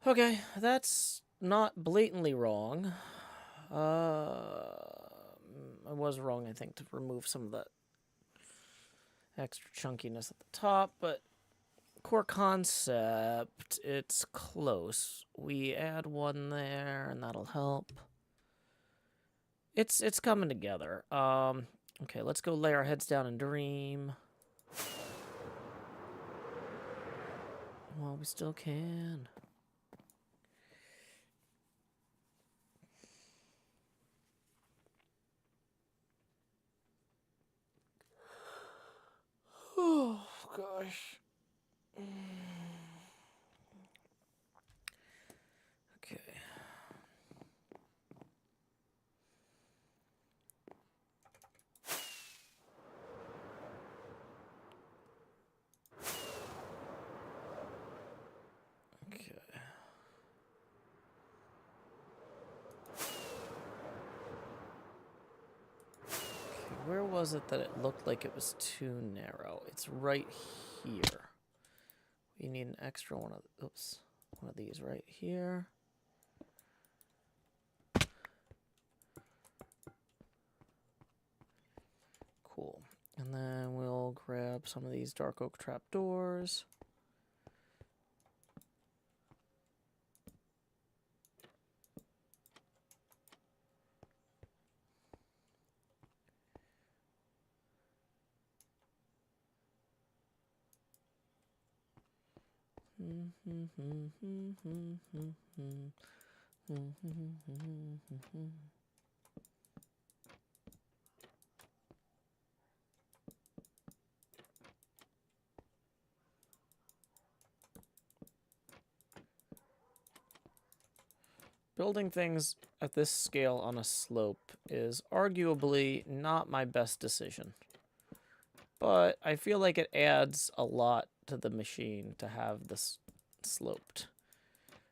Okay, that's not blatantly wrong. I was wrong, I think, to remove some of that extra chunkiness at the top, but core concept, it's close. We add 1 there, and that'll help. It's coming together. Okay, let's go lay our heads down and dream. Well, we still can. Oh, gosh. Okay. Okay. Where was it that it looked like it was too narrow? It's right here. We need an extra one of, oops, one of these right here. Cool. And then we'll grab some of these dark oak trapdoors. Building things at this scale on a slope is arguably not my best decision. But I feel like it adds a lot to the machine to have this sloped.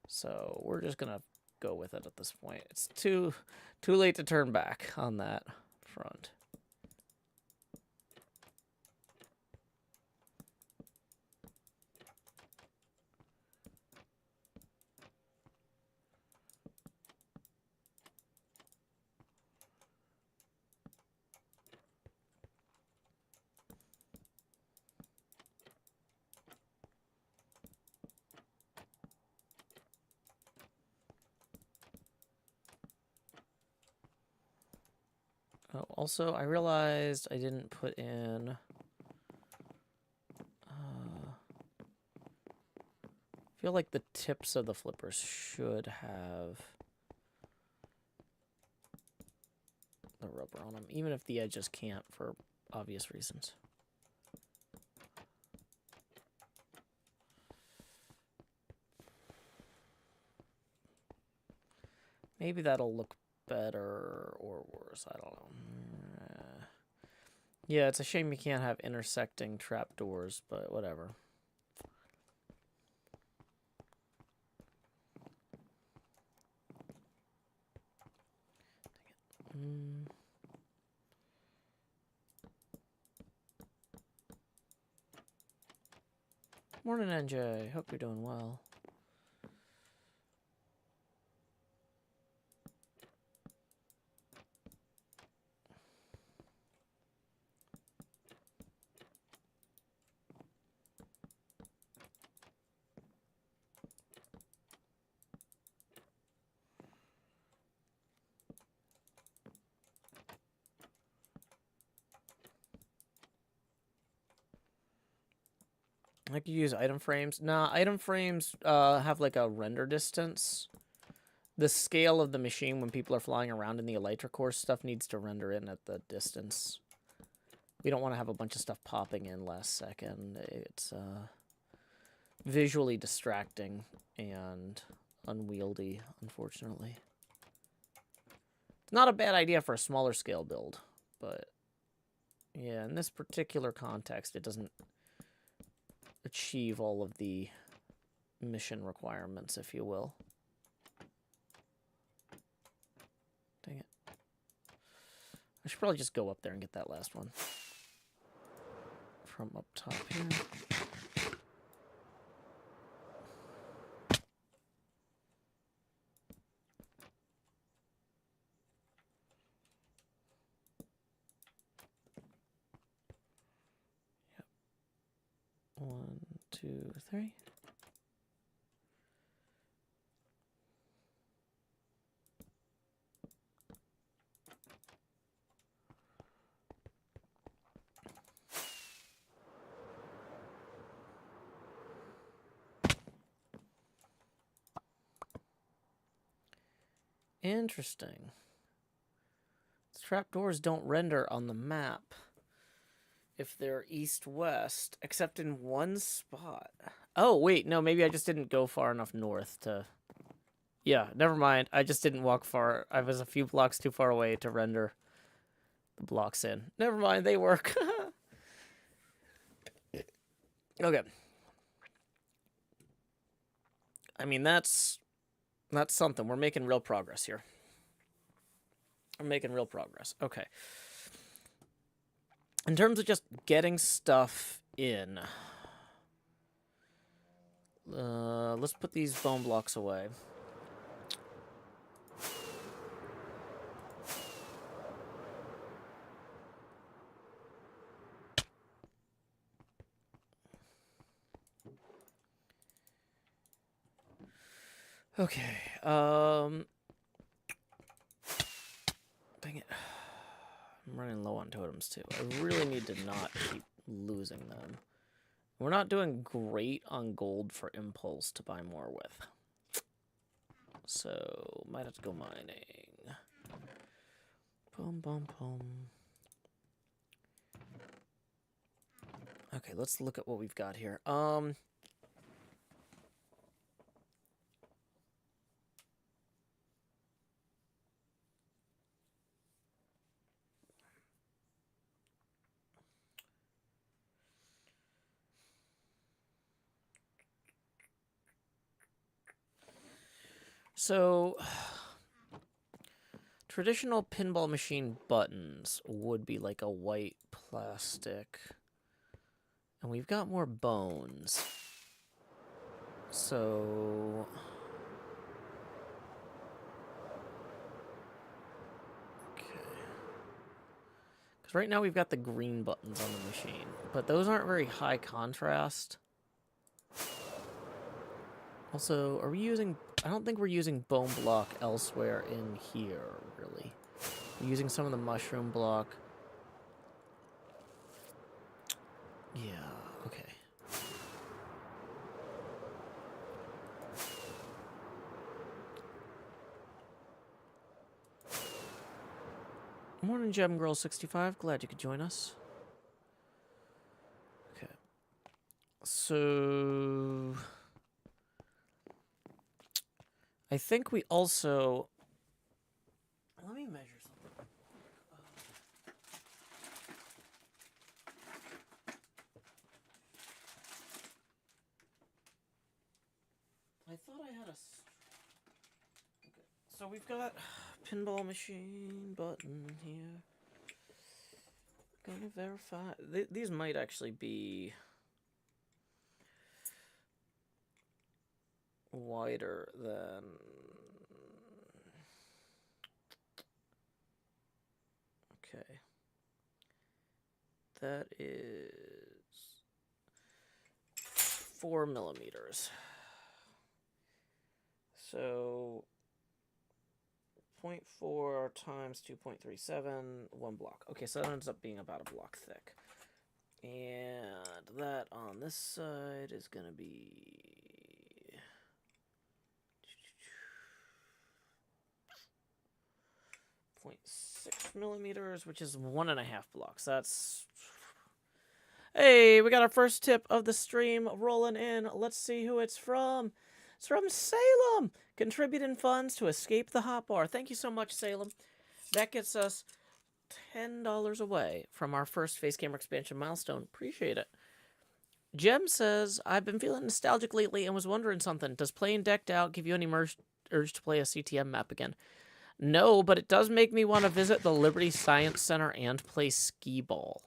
So we're just going to go with it at this point. It's too late to turn back on that front. Oh, also, I realized I didn't put in... I feel like the tips of the flippers should have the rubber on them, even if the edges can't for obvious reasons. Maybe that'll look better or worse, I don't know. Yeah, it's a shame you can't have intersecting trapdoors, but whatever. Morning, NJ. Hope you're doing well. I could use item frames. Nah, item frames have like a render distance. The scale of the machine when people are flying around in the Elytra course stuff needs to render in at the distance. We don't want to have a bunch of stuff popping in last second. It's visually distracting and unwieldy, unfortunately. It's not a bad idea for a smaller scale build, but yeah, in this particular context, it doesn't achieve all of the mission requirements, if you will. Dang it. I should probably just go up there and get that last one. From up top here. Yep. 1, 2, 3. Interesting. Trapdoors don't render on the map if they're east-west, except in one spot. Oh, wait, no, maybe I just didn't go far enough north to... Yeah, never mind. I just didn't walk far. I was a few blocks too far away to render the blocks in. Never mind, they work. Okay. I mean, that's something. We're making real progress here. We're making real progress. Okay. In terms of just getting stuff in, let's put these bone blocks away. Okay, dang it. I'm running low on totems, too. I really need to not keep losing them. We're not doing great on gold for impulse to buy more with. So, might have to go mining. Boom, boom, boom. Okay, let's look at what we've got here. So, traditional pinball machine buttons would be like a white plastic. And we've got more bones. So... Okay. Because right now we've got the green buttons on the machine. But those aren't very high contrast. Also, are we using... I don't think we're using bone block elsewhere in here, really. We're using some of the mushroom block. Yeah, okay. Morning, Gem Girl 65. Glad you could join us. Okay. So... I think we also... Let me measure something. I thought I had a... Okay. So we've got pinball machine button here. Gonna verify... These might actually be... wider than... Okay. That is 4 millimeters. So 0.4 times 2.37, 1 block. Okay, so that ends up being about a block thick. And that on this side is going to be 0.6 millimeters, which is 1.5 blocks. That's... Hey, we got our first tip of the stream rolling in. Let's see who it's from. It's from Salem. Contributing funds to escape the hot bar. Thank you so much, Salem. That gets us $10 away from our first face camera expansion milestone. Appreciate it. Jem says, I've been feeling nostalgic lately and was wondering something. Does playing Decked Out give you any urge to play a CTM map again? No, but it does make me want to visit the Liberty Science Center and play skee-ball.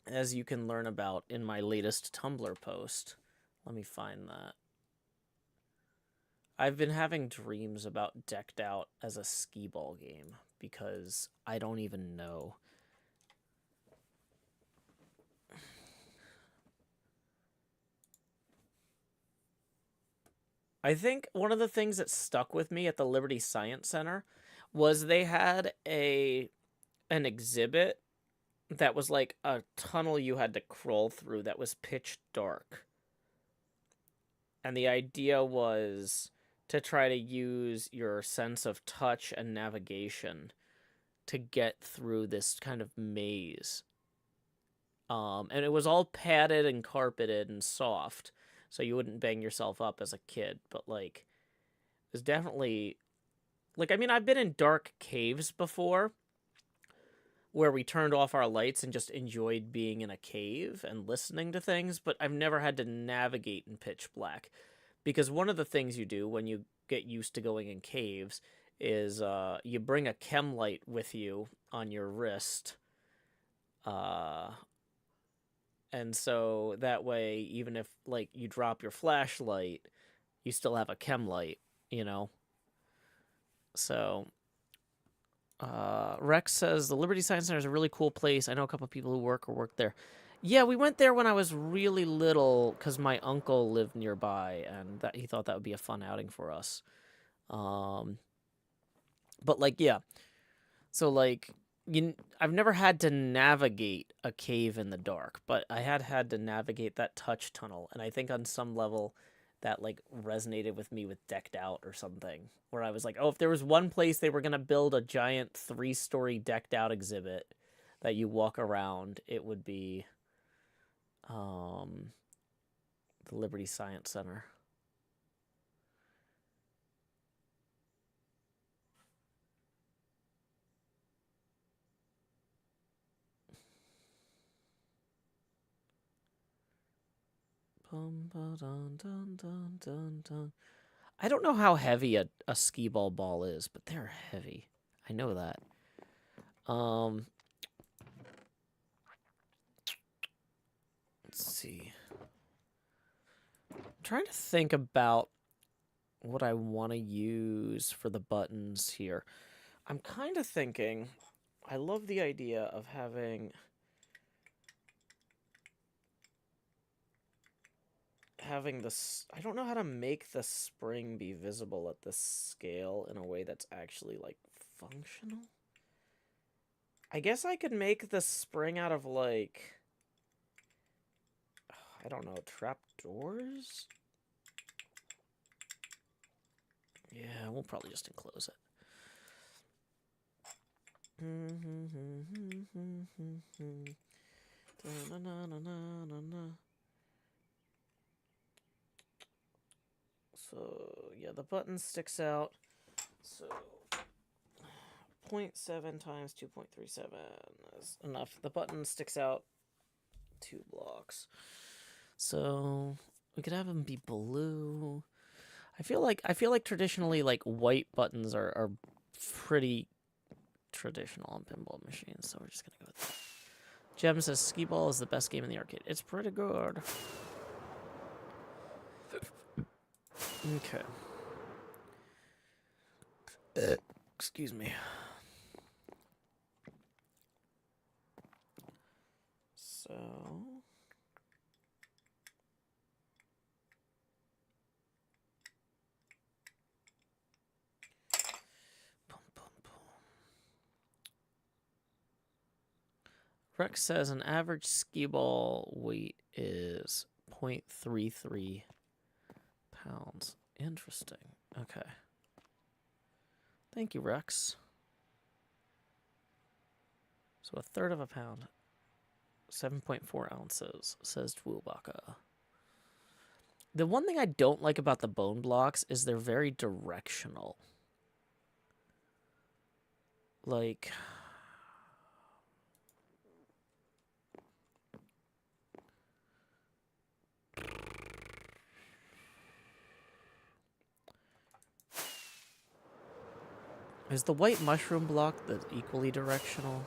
As you can learn about in my latest Tumblr post. Let me find that. I've been having dreams about Decked Out as a skee-ball game because I don't even know. I think one of the things that stuck with me at the Liberty Science Center was they had an exhibit that was like a tunnel you had to crawl through that was pitch dark. And the idea was to try to use your sense of touch and navigation to get through this kind of maze. And it was all padded and carpeted and soft, so you wouldn't bang yourself up as a kid. But, like, it was definitely... Like, I mean, I've been in dark caves before, where we turned off our lights and just enjoyed being in a cave and listening to things, but I've never had to navigate in pitch black. Because one of the things you do when you get used to going in caves is you bring a chem light with you on your wrist. And so that way, even if, like, you drop your flashlight, you still have a chem light, you know? So... Rex says, the Liberty Science Center is a really cool place. I know a couple of people who work there. Yeah, we went there when I was really little because my uncle lived nearby, and he thought that would be a fun outing for us. But, like, yeah. So, like, I've never had to navigate a cave in the dark, but I had to navigate that touch tunnel, and I think on some level... that, like, resonated with me with Decked Out or something. Where I was like, oh, if there was one place they were going to build a giant 3-story Decked Out exhibit that you walk around, it would be the Liberty Science Center. I don't know how heavy a skee-ball ball is, but they're heavy. I know that. Let's see. I'm trying to think about what I want to use for the buttons here. I'm kind of thinking, I love the idea of having this, I don't know how to make the spring be visible at this scale in a way that's actually, like, functional. I guess I could make the spring out of, like, I don't know, trapdoors? Yeah, we'll probably just enclose it. So, yeah, the button sticks out. So, 0.7 times 2.37 is enough. The button sticks out 2 blocks. So, we could have them be blue. I feel like traditionally, like, white buttons are pretty traditional on pinball machines, so we're just gonna go with that. Jem says skee-ball is the best game in the arcade. It's pretty good. Okay. Excuse me. So... Rex says an average skee ball weight is 0.33 pounds. Interesting. Okay. Thank you, Rex. So a third of a pound. 7.4 ounces, says Twilbaka. The one thing I don't like about the bone blocks is they're very directional. Like... Is the white mushroom block that's equally directional?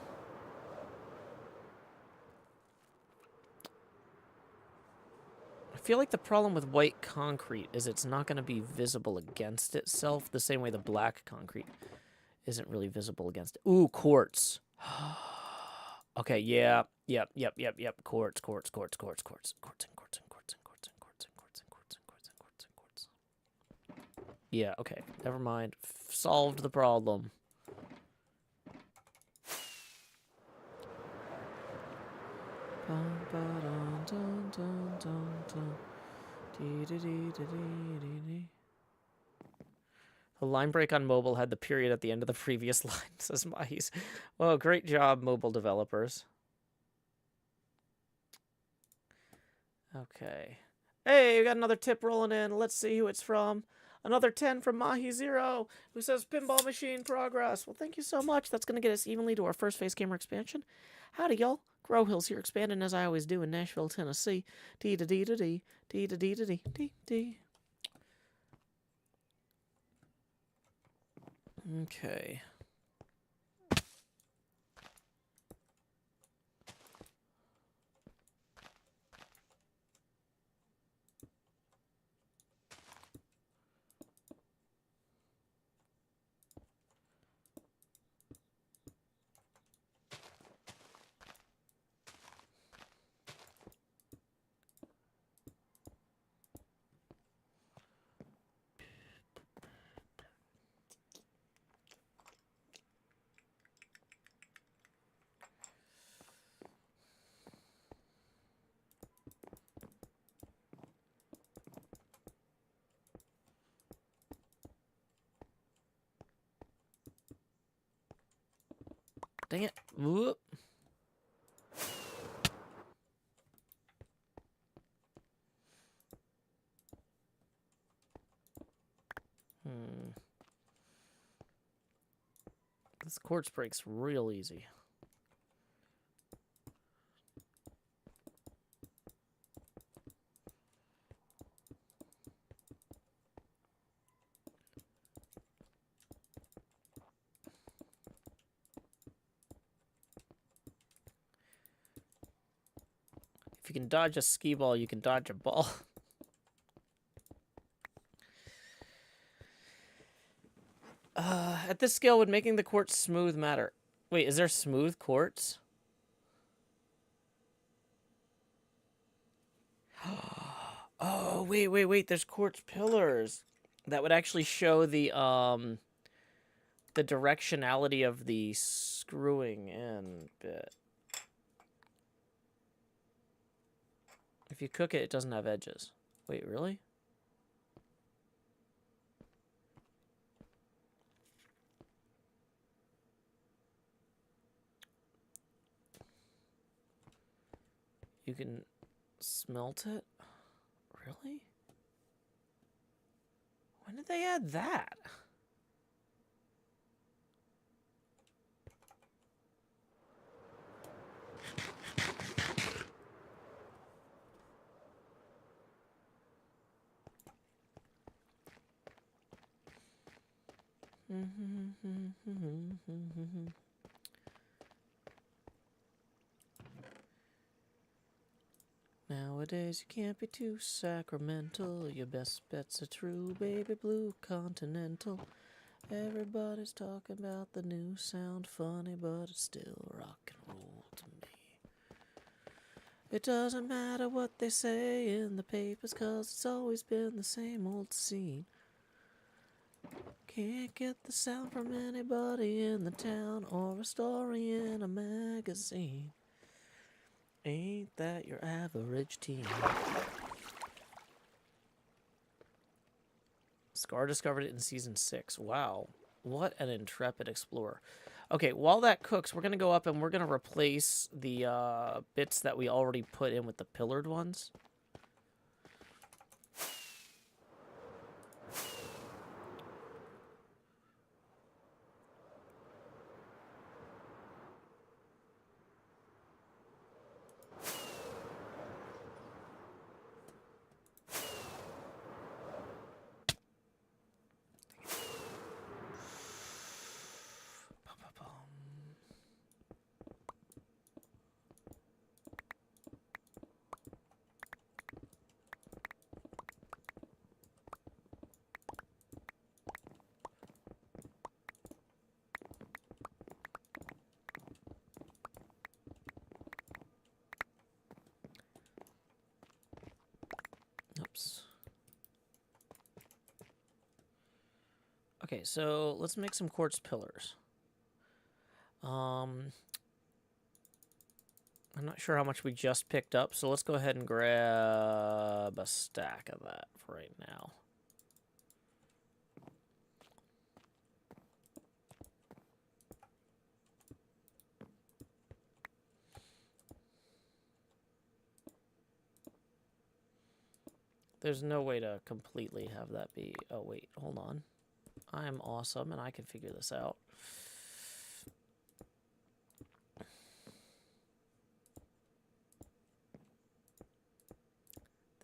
I feel like the problem with white concrete is it's not going to be visible against itself the same way the black concrete isn't really visible against it. Ooh, quartz. Okay, yeah. Yep. Quartz. Yeah, okay. Never mind. Solved the problem. The line break on mobile had the period at the end of the previous line, says Mahis. Well, great job, mobile developers. Okay. Hey, we got another tip rolling in. Let's see who it's from. Another 10 from Mahi0, who says, Pinball Machine progress. Well, thank you so much. That's going to get us evenly to our first face camera expansion. Howdy, y'all. Grow Hills here, expanding as I always do in Nashville, Tennessee. Dee-da-dee-da-dee. Dee-da-dee-da-dee. Okay. Dang it. Whoop. This quartz breaks real easy. If you can dodge a skee ball, you can dodge a ball. At this scale, would making the quartz smooth matter? Wait, is there smooth quartz? Oh, wait. There's quartz pillars. That would actually show the directionality of the screwing in bit. If you cook it, it doesn't have edges. Wait, really? You can smelt it? Really? When did they add that? Nowadays you can't be too sacramental. Your best bet's a true baby blue continental. Everybody's talking about the new sound, funny, but it's still rock and roll to me. It doesn't matter what they say in the papers, 'cause it's always been the same old scene. Can't get the sound from anybody in the town or a story in a magazine. Ain't that your average teen? Scar discovered it in season 6. Wow. What an intrepid explorer. Okay, while that cooks, we're going to go up and we're going to replace the bits that we already put in with the pillared ones. Oops. Okay, so let's make some quartz pillars. I'm not sure how much we just picked up, so let's go ahead and grab a stack of that for right now. There's no way to completely have that be... Oh, wait, hold on. I'm awesome, and I can figure this out.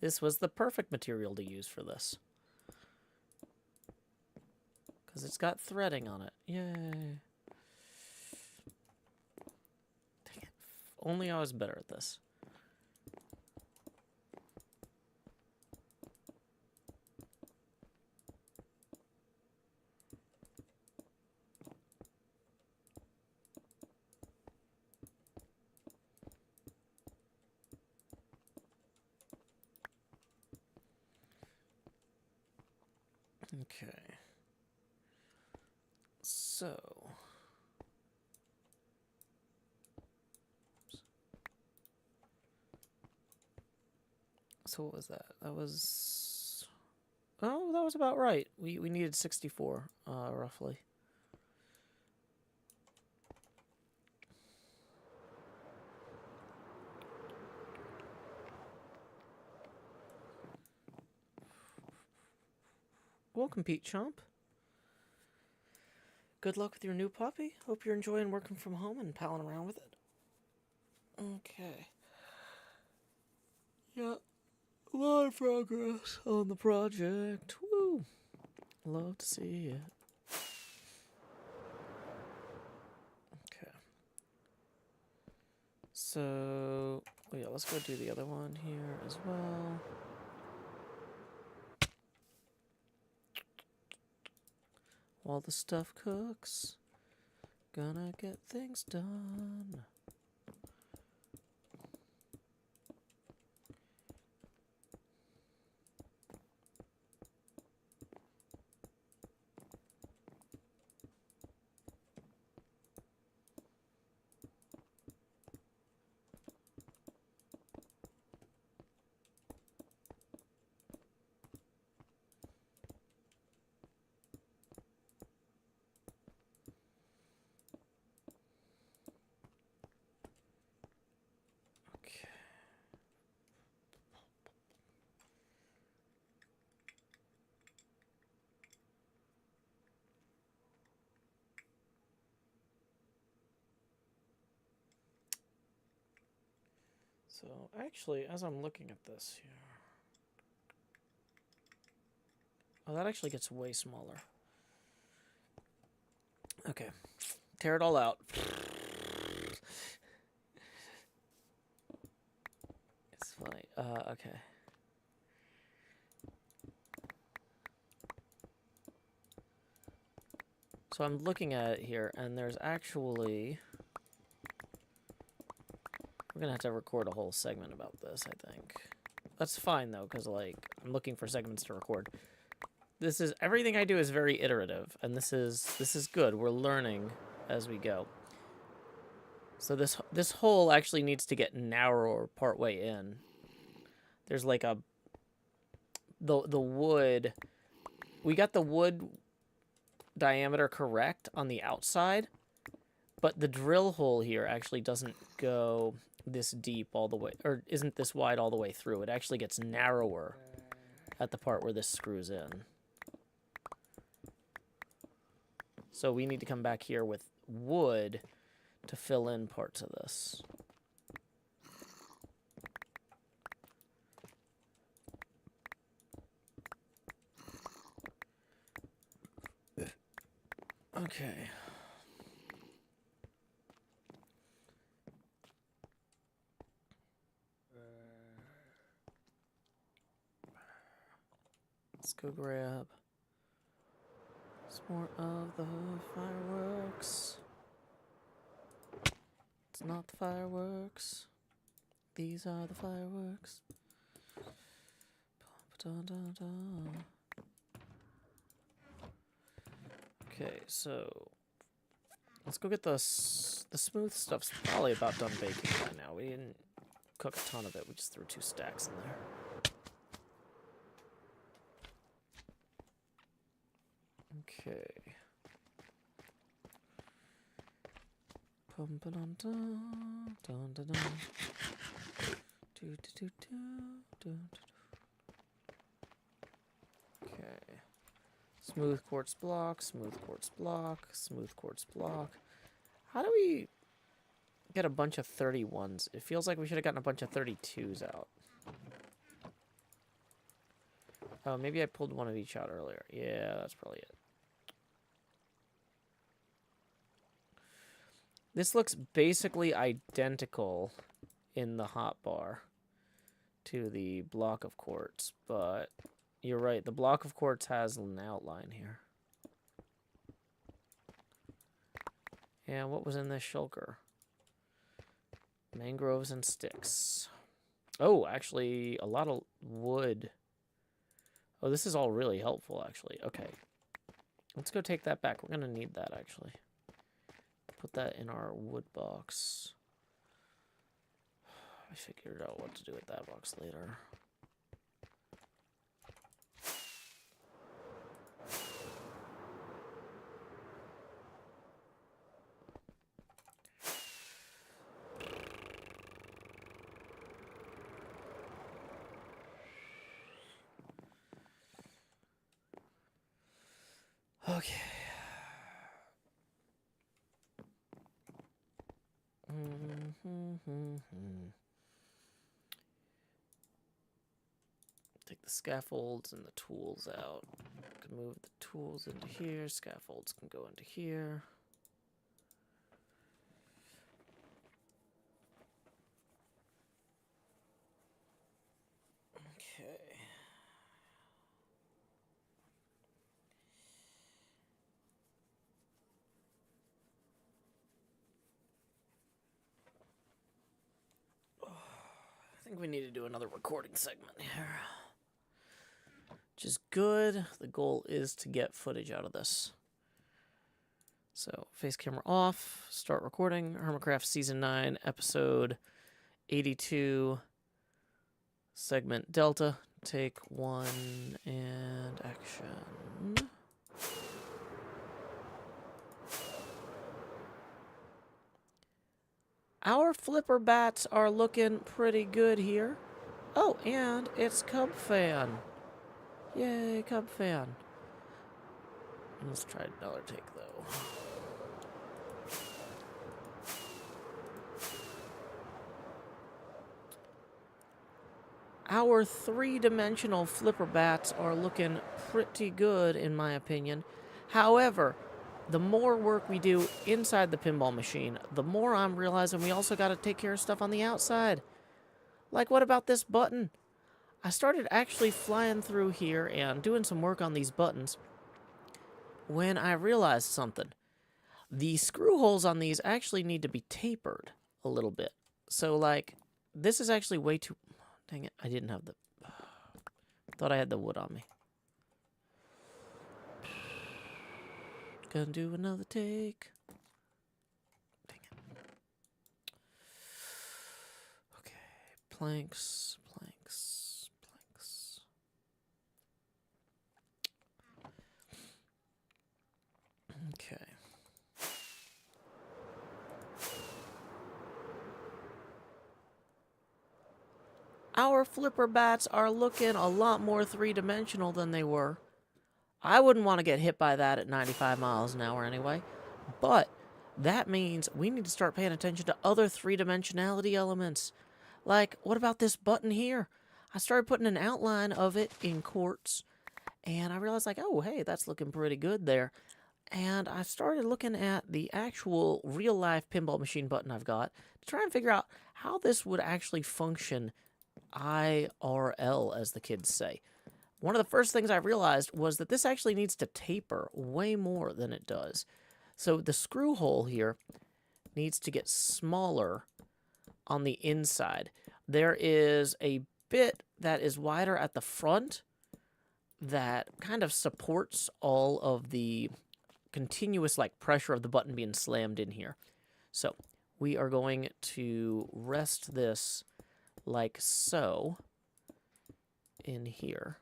This was the perfect material to use for this. Because it's got threading on it. Yay. Dang it. If only I was better at this. Okay. So. So what was that? That was... Oh, that was about right. We needed 64, roughly. Welcome, Pete Chomp. Good luck with your new puppy. Hope you're enjoying working from home and palling around with it. Okay. Yeah. A lot of progress on the project. Woo! Love to see it. Okay. So, oh yeah, let's go do the other one here as well. While the stuff cooks, gonna get things done. So, actually, as I'm looking at this here... Oh, that actually gets way smaller. Okay. Tear it all out. It's funny. Okay. So I'm looking at it here, and there's actually... We're gonna have to record a whole segment about this, I think. That's fine, though, because, like, I'm looking for segments to record. This is... Everything I do is very iterative, and this is good. We're learning as we go. So this hole actually needs to get narrower partway in. There's like a the wood. We got the wood diameter correct on the outside, but the drill hole here actually doesn't go this deep all the way, or isn't this wide all the way through. It actually gets narrower at the part where this screws in. So we need to come back here with wood to fill in parts of this. Okay. Let's go grab some more of the fireworks. It's not the fireworks. These are the fireworks. Okay, so let's go get the smooth stuff's probably about done baking by now. We didn't cook a ton of it. We just threw 2 stacks in there. Okay. Okay. Smooth quartz block, smooth quartz block, smooth quartz block. How do we get a bunch of 31s? It feels like we should have gotten a bunch of 32s out. Oh, maybe I pulled one of each out earlier. Yeah, that's probably it. This looks basically identical in the hotbar to the block of quartz, but you're right, the block of quartz has an outline here. And what was in this shulker? Mangroves and sticks. Oh, actually, a lot of wood. Oh, this is all really helpful, actually. Okay. Let's go take that back. We're going to need that, actually. Put that in our wood box. I figured out what to do with that box later. Okay. Take the scaffolds and the tools out. Can move the tools into here. Scaffolds can go into here. Okay. I think we need to do another recording segment here. Which is good. The goal is to get footage out of this. So, face camera off, start recording. HermitCraft Season 9, Episode 82, Segment Delta. Take 1 and action. Our flipper bats are looking pretty good here. Oh, and it's Cub Fan. Yay, Cub Fan. Let's try another take, though. Our 3-dimensional flipper bats are looking pretty good, in my opinion. However, the more work we do inside the pinball machine, the more I'm realizing we also got to take care of stuff on the outside. Like, what about this button? I started actually flying through here and doing some work on these buttons when I realized something. The screw holes on these actually need to be tapered a little bit. So, like, this is actually way too... Dang it, I didn't have the... Thought I had the wood on me. Gonna do another take. Dang it. planks, planks, planks. Okay. Our flipper bats are looking a lot more three-dimensional than they were. I wouldn't want to get hit by that at 95 miles an hour anyway. But that means we need to start paying attention to other three-dimensionality elements. Like, what about this button here? I started putting an outline of it in quartz, and I realized, like, oh, hey, that's looking pretty good there. And I started looking at the actual real-life pinball machine button I've got to try and figure out how this would actually function IRL, as the kids say. One of the first things I realized was that this actually needs to taper way more than it does. So the screw hole here needs to get smaller on the inside. There is a bit that is wider at the front that kind of supports all of the continuous like pressure of the button being slammed in here. So we are going to rest this like so in here.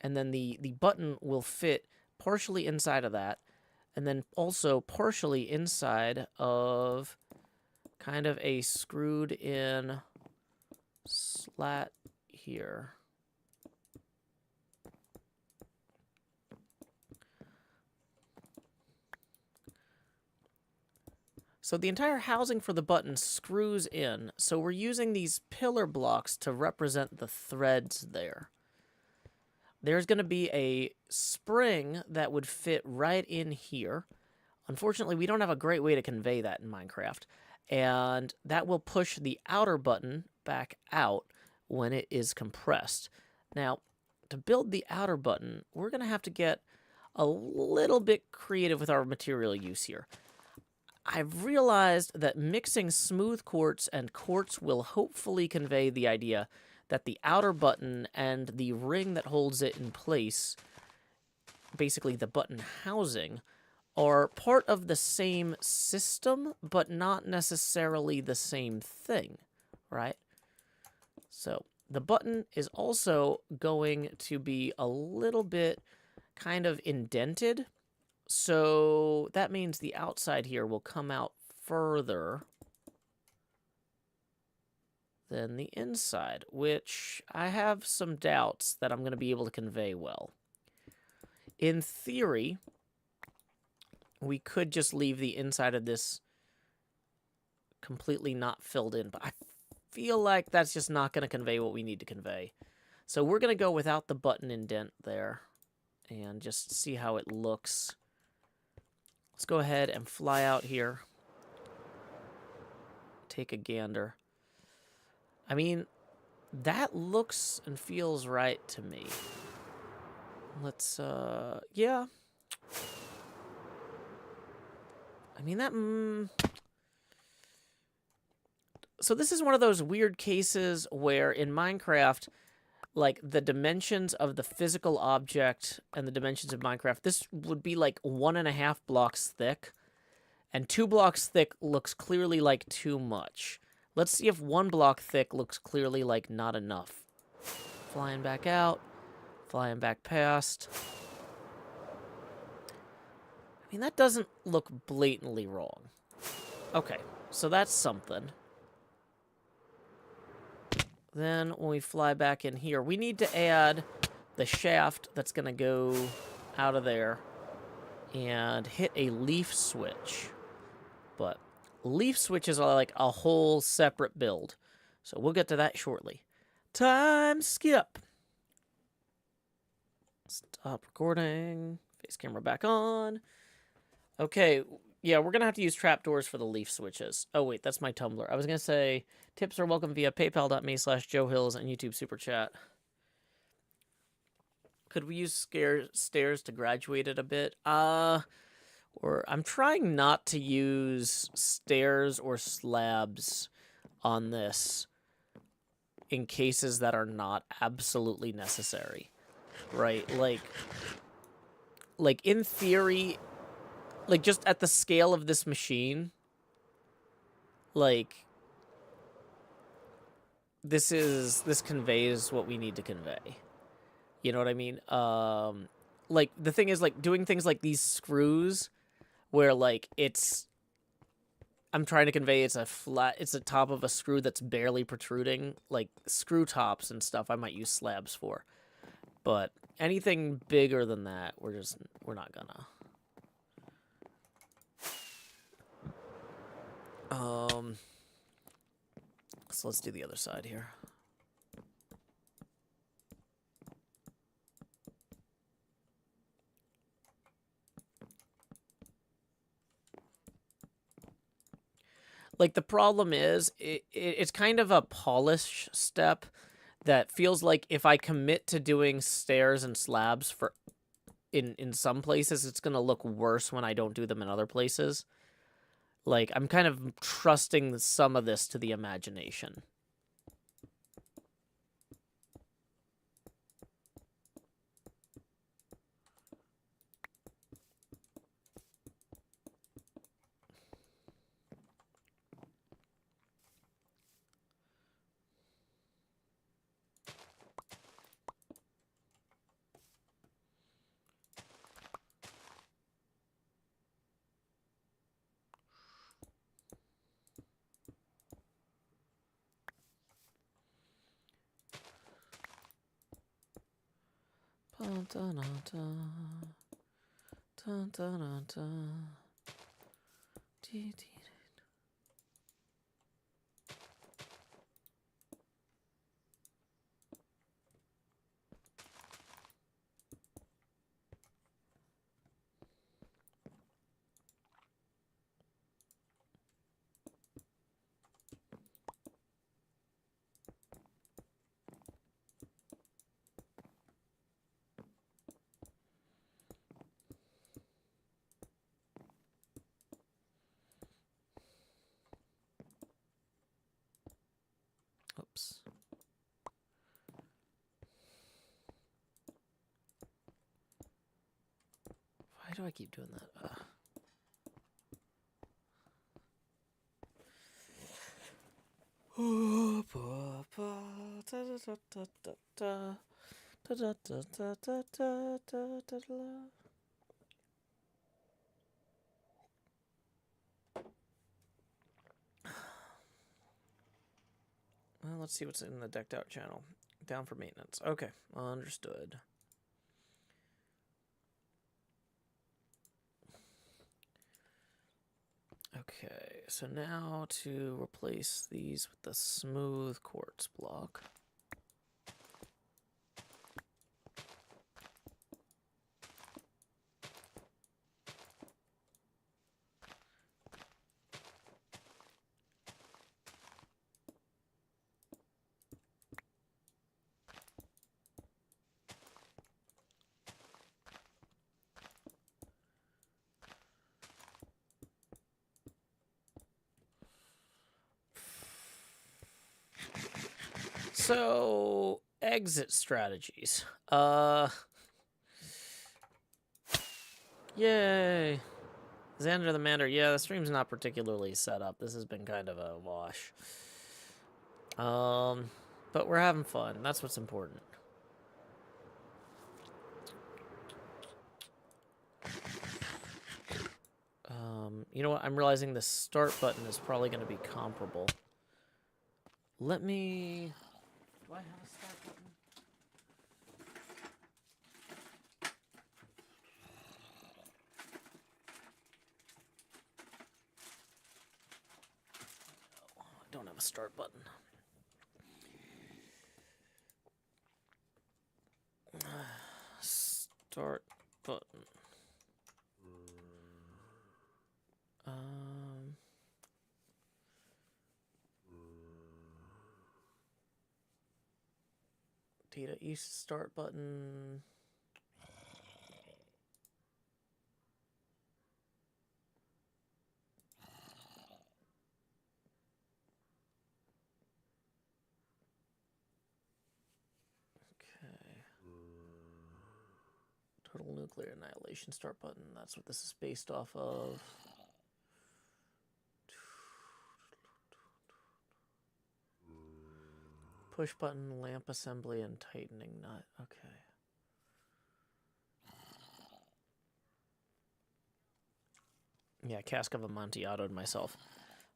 And then the button will fit partially inside of that, and then also partially inside of kind of a screwed in slat here. So the entire housing for the button screws in, so we're using these pillar blocks to represent the threads there. There's going to be a spring that would fit right in here. Unfortunately, we don't have a great way to convey that in Minecraft, and that will push the outer button back out when it is compressed. Now, to build the outer button, we're going to have to get a little bit creative with our material use here. I've realized that mixing smooth quartz and quartz will hopefully convey the idea that the outer button and the ring that holds it in place, basically the button housing, are part of the same system, but not necessarily the same thing, right? So the button is also going to be a little bit kind of indented. So that means the outside here will come out further than the inside, which I have some doubts that I'm going to be able to convey well. In theory, we could just leave the inside of this completely not filled in, but I feel like that's just not going to convey what we need to convey. So we're going to go without the button indent there and just see how it looks. Let's go ahead and fly out here. Take a gander. I mean, that looks and feels right to me. Let's, yeah. I mean, that, So this is one of those weird cases where in Minecraft, like, the dimensions of the physical object and the dimensions of Minecraft, this would be like 1.5 blocks thick, and 2 blocks thick looks clearly like too much. Let's see if 1 block thick looks clearly like not enough. Flying back out, flying back past. I mean, that doesn't look blatantly wrong. Okay, so that's something. Then when we fly back in here, we need to add the shaft that's going to go out of there and hit a leaf switch. But leaf switches are like a whole separate build. So we'll get to that shortly. Time skip. Stop recording. Face camera back on. Okay, yeah, we're going to have to use trapdoors for the leaf switches. Oh, wait, that's my Tumblr. I was going to say, tips are welcome via paypal.me/JoeHills and YouTube Super Chat. Could we use stairs to graduate it a bit? Or I'm trying not to use stairs or slabs on this in cases that are not absolutely necessary, right? Like in theory, like, just at the scale of this machine, like, this conveys what we need to convey. You know what I mean? Like, the thing is, like, doing things like these screws, where, like, I'm trying to convey it's a top of a screw that's barely protruding. Like, screw tops and stuff I might use slabs for. But anything bigger than that, we're not gonna. So let's do the other side here. Like, the problem is, it's kind of a polish step that feels like if I commit to doing stairs and slabs for in some places, it's gonna look worse when I don't do them in other places. Like, I'm kind of trusting some of this to the imagination. Oops. Why do I keep doing that? Well, let's see what's in the decked out channel. Down for maintenance. Okay, understood. Okay, so now to replace these with the smooth quartz block. So, exit strategies. Yay. Xander the Mander. Yeah, the stream's not particularly set up. This has been kind of a wash. But we're having fun. That's what's important. You know what? I'm realizing the start button is probably going to be comparable. Let me... Do I have a start button? No, I don't have a start button. Start button. Data East start button. Okay. Total nuclear annihilation start button. That's what this is based off of. Push button, lamp assembly, and tightening nut. Okay. Yeah, Cask of Amontillado myself.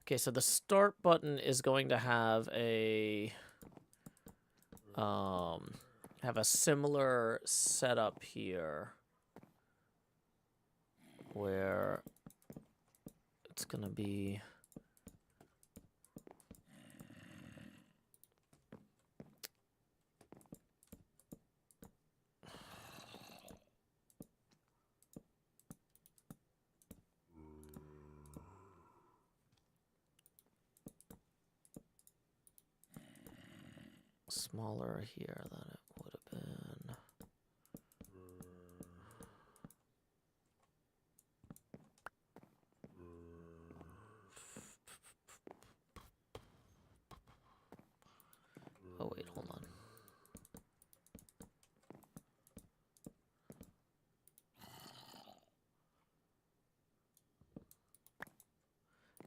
Okay, so the start button is going to have a similar setup here where it's going to be smaller here than it would have been. Oh wait, hold on.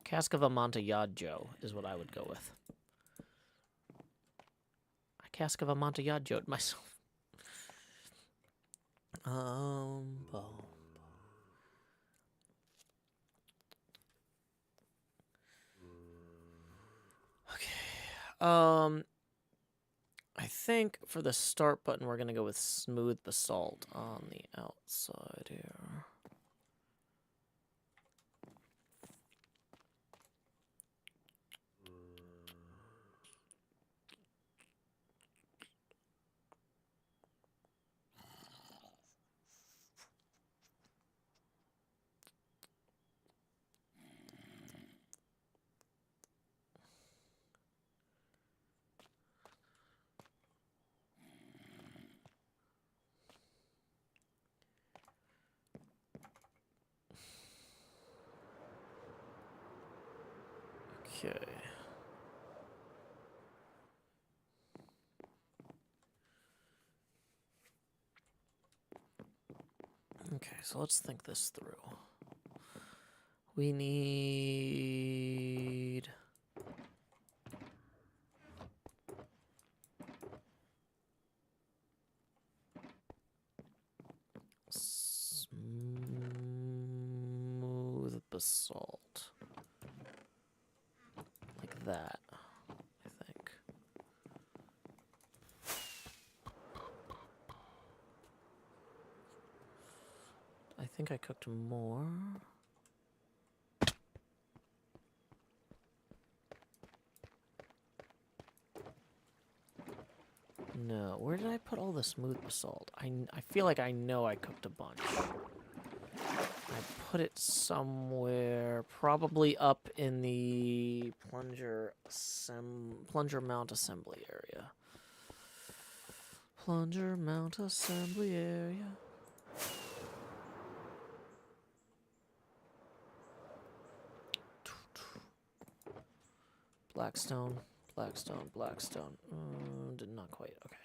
Cask of Amontillado is what I would go with. A Cask of Amontillado myself. Okay. I think for the start button, we're going to go with smooth basalt on the outside here. Okay. Okay, so let's think this through. We need... smooth basalt. Like that, I think. I think I cooked more. No, where did I put all the smooth basalt? I feel like I know I cooked a bunch. I put it somewhere, probably up in the plunger mount assembly area. Plunger mount assembly area. Blackstone, Blackstone, Blackstone. Did not quite. Okay.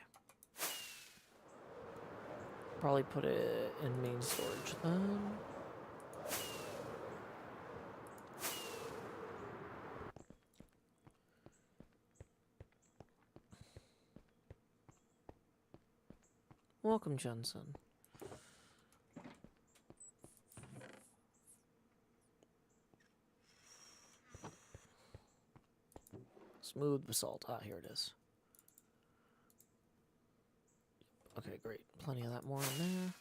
Probably put it in main storage then. Welcome, Jensen. Smooth basalt. Ah, here it is. Okay, great. Plenty of that more in there.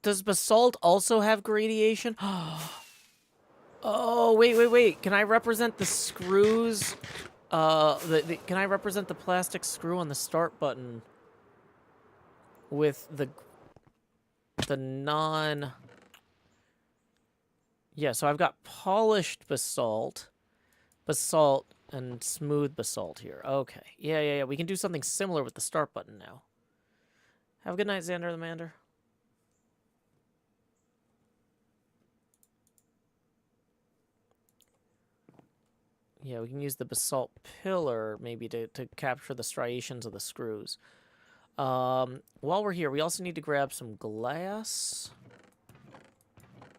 Does basalt also have gradation? Oh, wait. Can I represent the screws? Can I represent the plastic screw on the start button with the non... Yeah, so I've got polished basalt, and smooth basalt here. Okay. Yeah. We can do something similar with the start button now. Have a good night, Xander the Mander. Yeah, we can use the basalt pillar maybe to capture the striations of the screws. While we're here, we also need to grab some glass.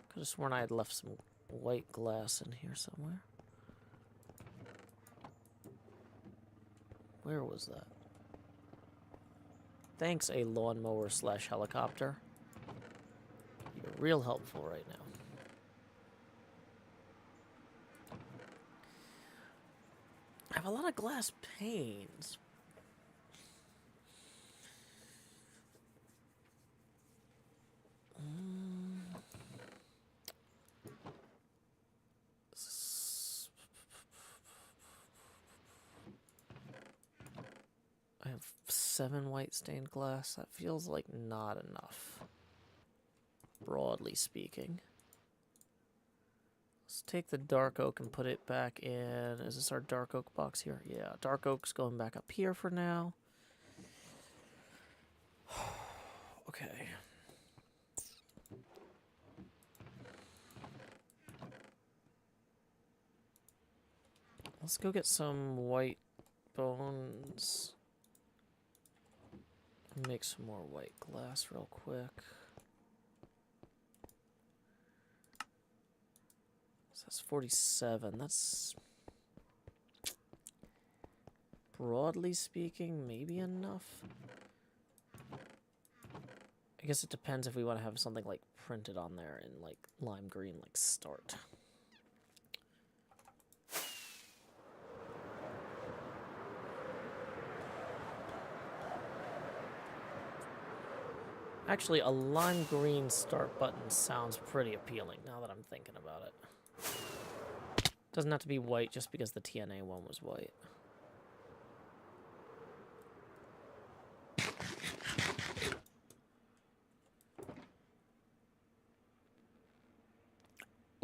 Could have sworn I had left some white glass in here somewhere. Where was that? Thanks, a lawnmower / helicopter. You're real helpful right now. I have a lot of glass panes. I have 7 white stained glass. That feels like not enough, broadly speaking. Let's take the dark oak and put it back in. Is this our dark oak box here? Yeah, dark oak's going back up here for now. Okay. Let's go get some white bones. Make some more white glass real quick. So that's 47. That's, broadly speaking, maybe enough. I guess it depends if we want to have something like printed on there in like lime green, like start. Actually, a lime green start button sounds pretty appealing now that I'm thinking about it. Doesn't have to be white just because the TNA one was white.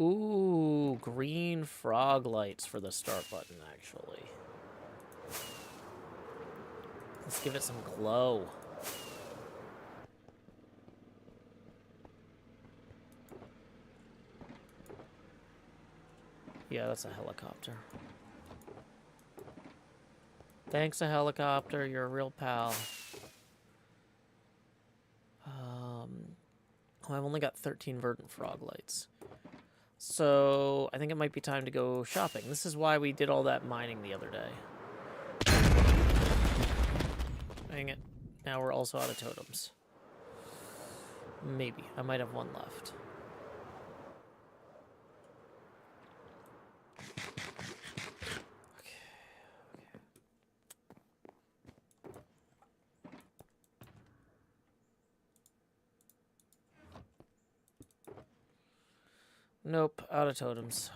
Ooh, green frog lights for the start button, actually. Let's give it some glow. Yeah, that's a helicopter. Thanks, a helicopter. You're a real pal. Oh, I've only got 13 verdant frog lights. So, I think it might be time to go shopping. This is why we did all that mining the other day. Dang it. Now we're also out of totems. Maybe. I might have one left. Nope, out of totems.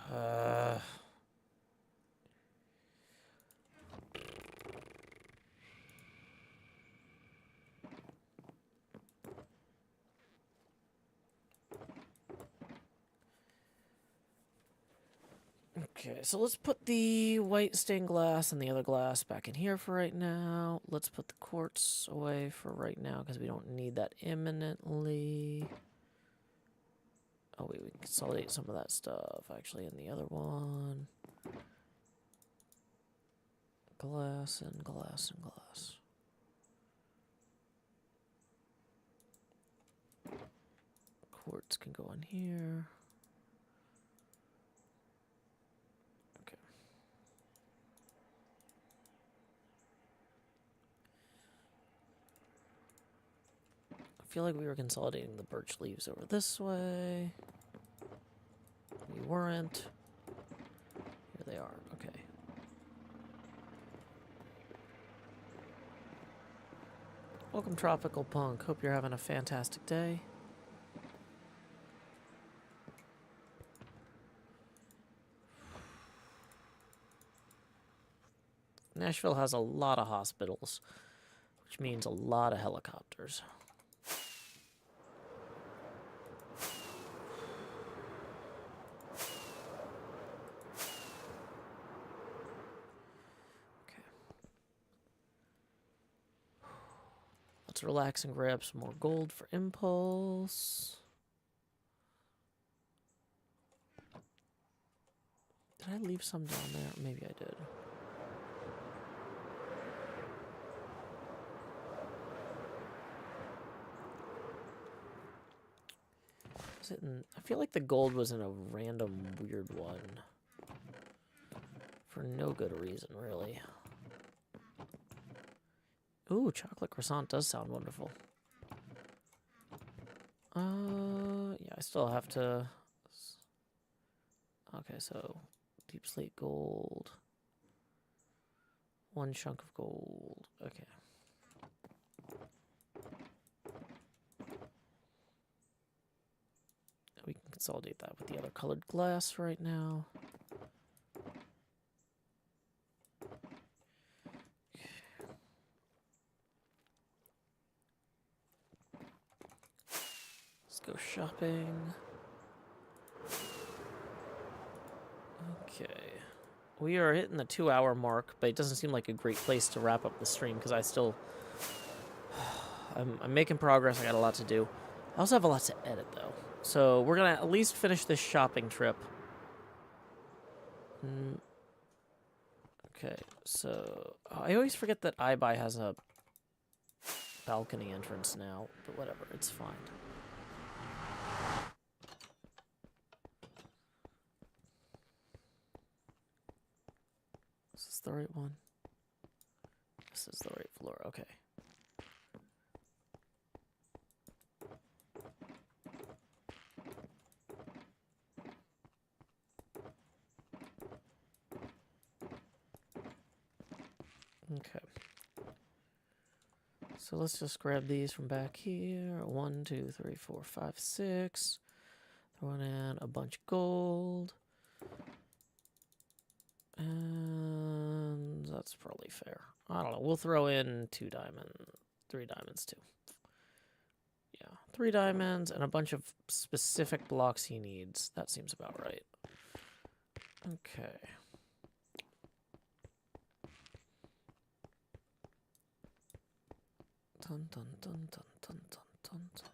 Okay, so let's put the white stained glass and the other glass back in here for right now. Let's put the quartz away for right now because we don't need that imminently. Oh wait, we can consolidate some of that stuff actually in the other one. Glass and glass and glass. Quartz can go in here. Okay. I feel like we were consolidating the birch leaves over this way. We weren't. Here they are. Okay. Welcome, Tropical Punk. Hope you're having a fantastic day. Nashville has a lot of hospitals, which means a lot of helicopters. Let's relax and grab some more gold for impulse. Did I leave some down there? Maybe I did. Was it in, I feel like the gold was in a random weird one. For no good reason, really. Ooh, chocolate croissant does sound wonderful. Yeah, I still have to... Okay, so deep slate gold. 1 chunk of gold. Okay. We can consolidate that with the other colored glass right now. Let's go shopping. Okay. We are hitting the 2-hour mark, but it doesn't seem like a great place to wrap up the stream because I still... I'm making progress. I got a lot to do. I also have a lot to edit, though. So we're going to at least finish this shopping trip. Okay, so... I always forget that iBuy has a balcony entrance now, but whatever, it's fine. Is this the right one? This is the right floor, okay. Okay. So let's just grab these from back here. 1, 2, 3, 4, 5, 6. Throw in a bunch of gold. And that's probably fair. I don't know. We'll throw in 3 diamonds too. Yeah, 3 diamonds and a bunch of specific blocks he needs. That seems about right. Okay. Dun dun dun dun dun dun dun dun.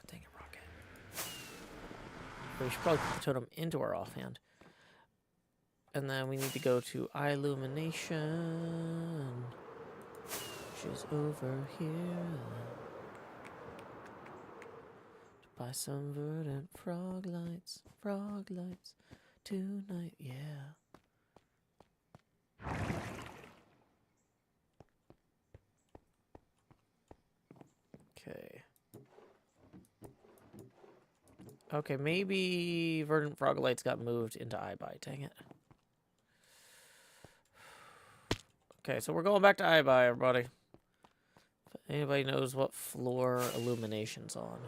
Dang it, Rocket. We should probably put the totem into our offhand. And then we need to go to illumination, which is over here. To buy some verdant frog lights tonight, yeah. Okay. Okay, maybe verdant frog lights got moved into iBuy. Dang it. Okay, so we're going back to iBuy, everybody. If anybody knows what floor illumination's on.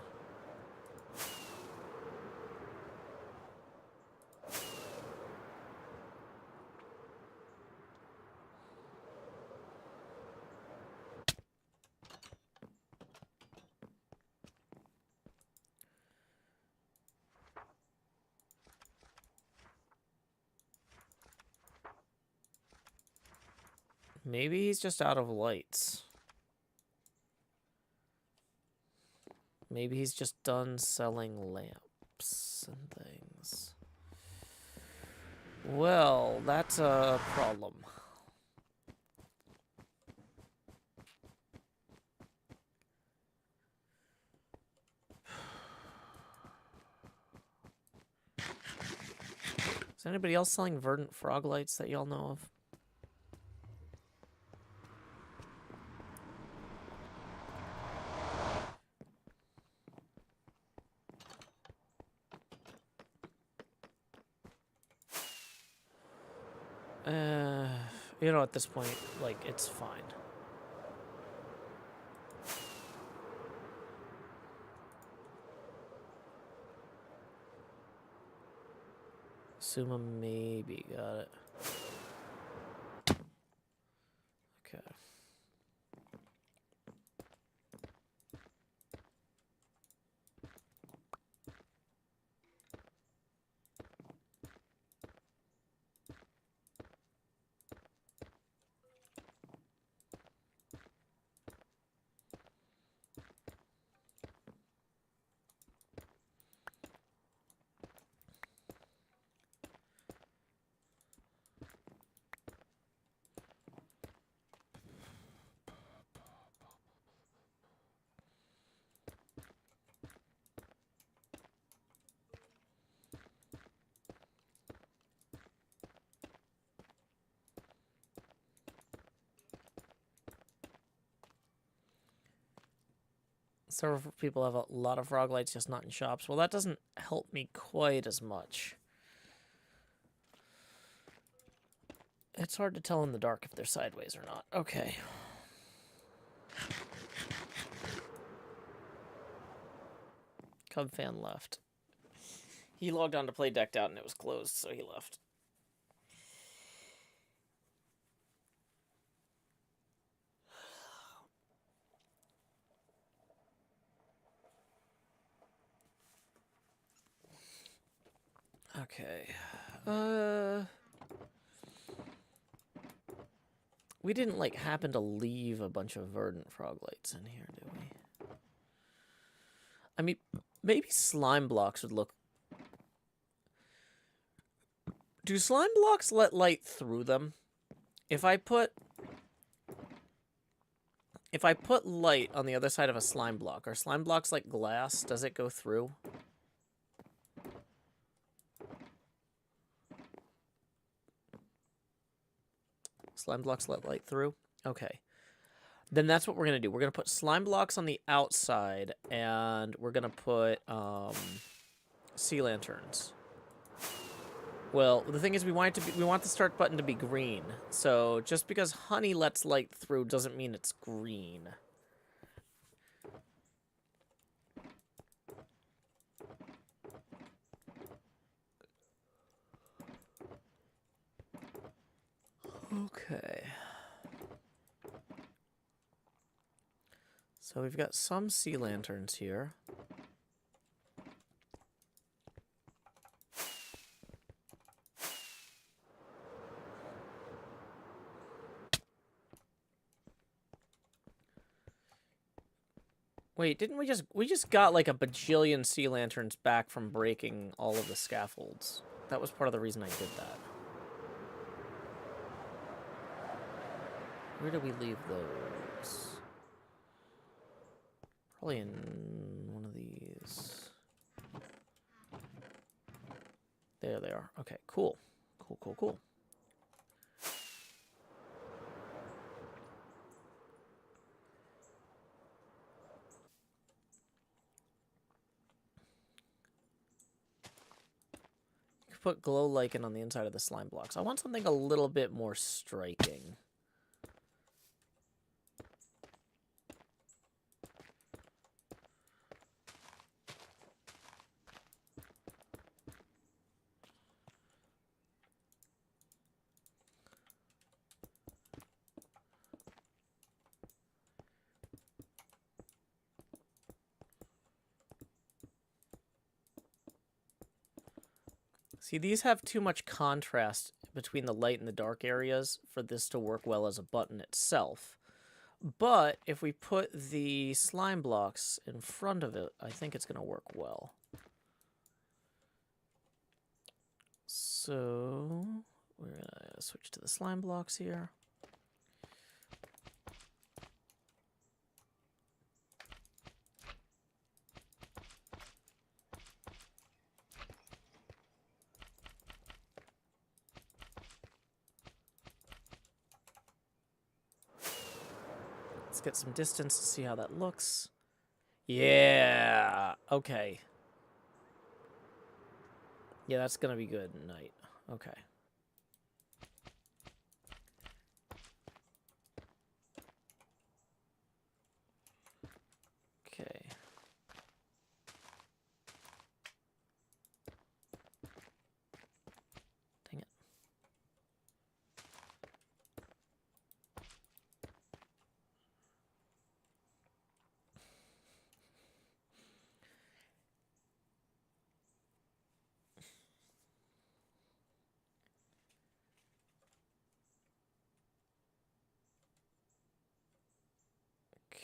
Maybe he's just out of lights. Maybe he's just done selling lamps and things. Well, that's a problem. Is anybody else selling verdant frog lights that y'all know of? You know, at this point, like, it's fine. Suma maybe got it. Okay. Several people have a lot of frog lights, just not in shops. Well, that doesn't help me quite as much. It's hard to tell in the dark if they're sideways or not. Okay. Cub fan left. He logged on to play Decked Out and it was closed, so he left. Okay. We didn't, like, happen to leave a bunch of verdant frog lights in here, do we? I mean, maybe slime blocks would look... Do slime blocks let light through them? If I put light on the other side of a slime block, are slime blocks like glass? Does it go through? Slime blocks let light through? Okay. Then that's what we're going to do. We're going to put slime blocks on the outside, and we're going to put sea lanterns. Well, the thing is we want the start button to be green. So just because honey lets light through doesn't mean it's green. Okay. So we've got some sea lanterns here. Wait, didn't we just got like a bajillion sea lanterns back from breaking all of the scaffolds? That was part of the reason I did that. Where do we leave those? Probably in one of these. There they are. Okay, cool. Cool. Put glow lichen on the inside of the slime blocks. I want something a little bit more striking. See, these have too much contrast between the light and the dark areas for this to work well as a button itself. But if we put the slime blocks in front of it, I think it's going to work well. So we're going to switch to the slime blocks here. Let's get some distance to see how that looks. Yeah. Okay. Yeah, that's going to be good at night. Okay. Okay. Dang it.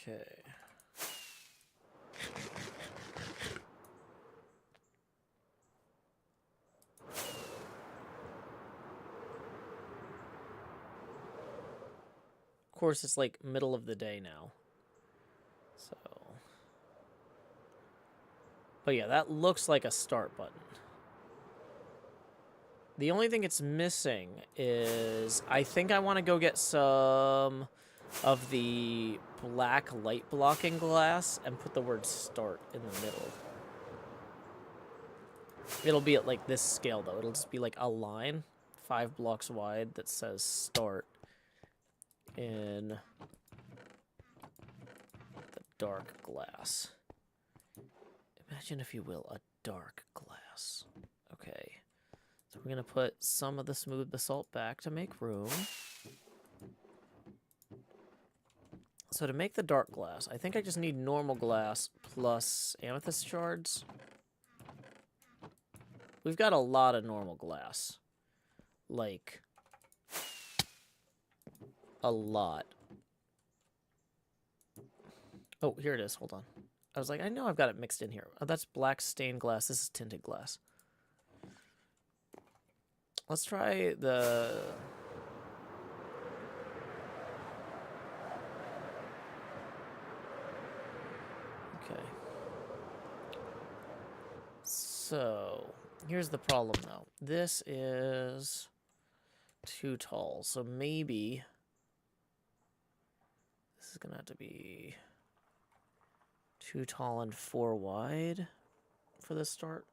Okay. Of course, it's like middle of the day now. So. But yeah, that looks like a start button. The only thing it's missing is I think I want to go get some of the black light blocking glass and put the word start in the middle. It'll be at like this scale though. It'll just be like a line 5 blocks wide that says start in the dark glass. Imagine, if you will, a dark glass. Okay. So we're going to put some of the smooth basalt back to make room. So to make the dark glass, I think I just need normal glass plus amethyst shards. We've got a lot of normal glass. Like, a lot. Oh, here it is. Hold on. I was like, I know I've got it mixed in here. Oh, that's black stained glass. This is tinted glass. Let's try the... Okay. So, here's the problem, though. This is too tall, so maybe this is going to have to be 2 tall and 4 wide for this start.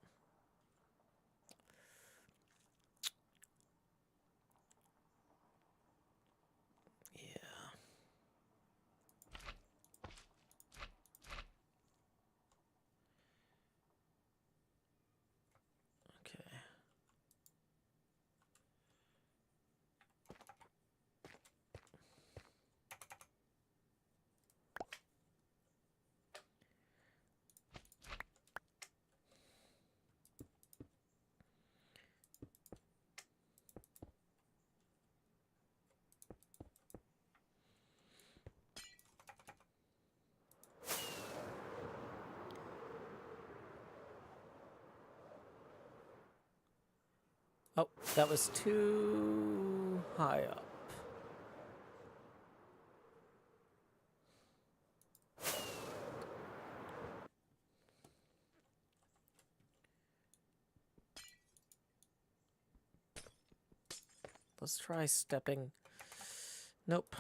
Oh, that was too high up. Let's try stepping. Nope.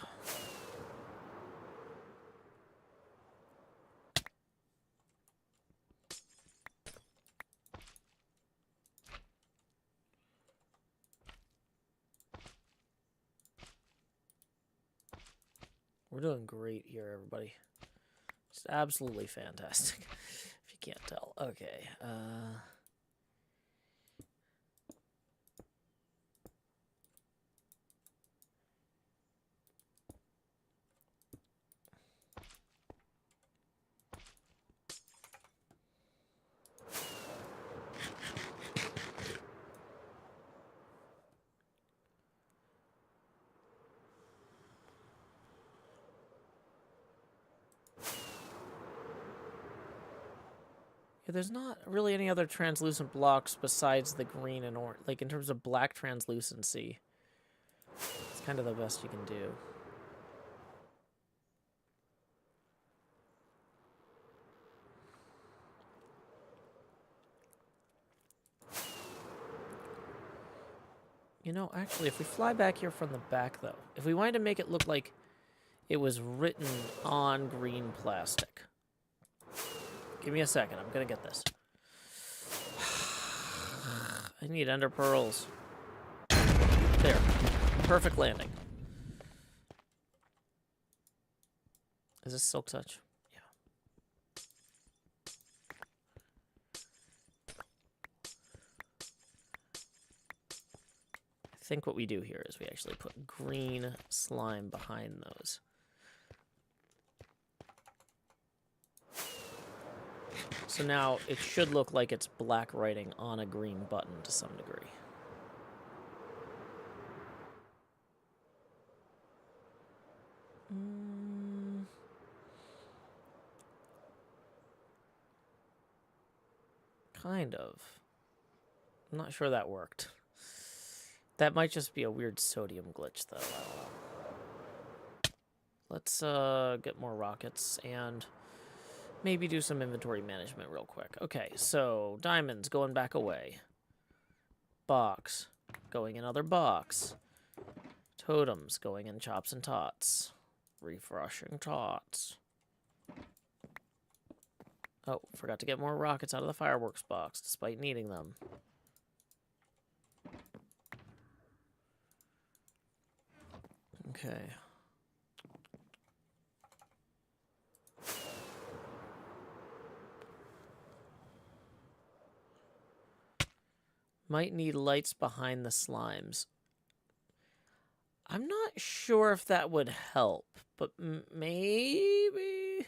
We're doing great here, everybody. Just absolutely fantastic. If you can't tell. Okay. Yeah, there's not really any other translucent blocks besides the green and orange. Like, in terms of black translucency, it's kind of the best you can do. You know, actually, if we fly back here from the back, though, if we wanted to make it look like it was written on green plastic. Give me a second. I'm going to get this. I need ender pearls. There. Perfect landing. Is this silk touch? Yeah. I think what we do here is we actually put green slime behind those. So now it should look like it's black writing on a green button to some degree. Kind of. I'm not sure that worked. That might just be a weird sodium glitch, though. I don't know. Let's get more rockets and maybe do some inventory management real quick. Okay, so diamonds going back away. Box going in other box. Totems going in chops and tots. Refreshing tots. Oh, forgot to get more rockets out of the fireworks box, despite needing them. Okay. Might need lights behind the slimes. I'm not sure if that would help, but maybe?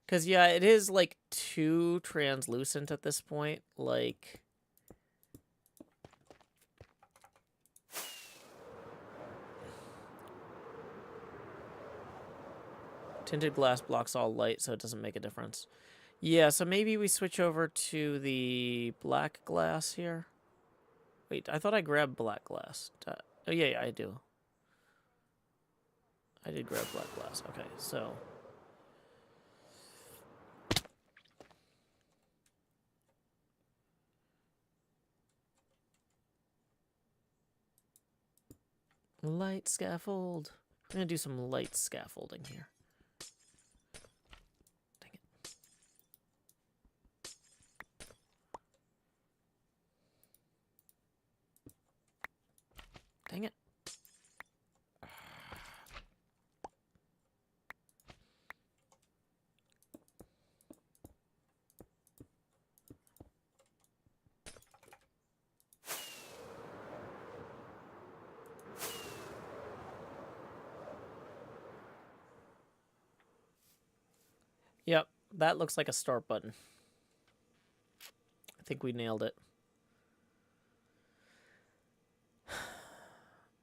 Because, yeah, it is, like, too translucent at this point. Like... Tinted glass blocks all light, so it doesn't make a difference. Yeah, so maybe we switch over to the black glass here. Wait, I thought I grabbed black glass. Oh, yeah, I do. I did grab black glass. Okay, so... Light scaffold. I'm going to do some light scaffolding here. Dang it. Dang it. Yep, that looks like a start button. I think we nailed it.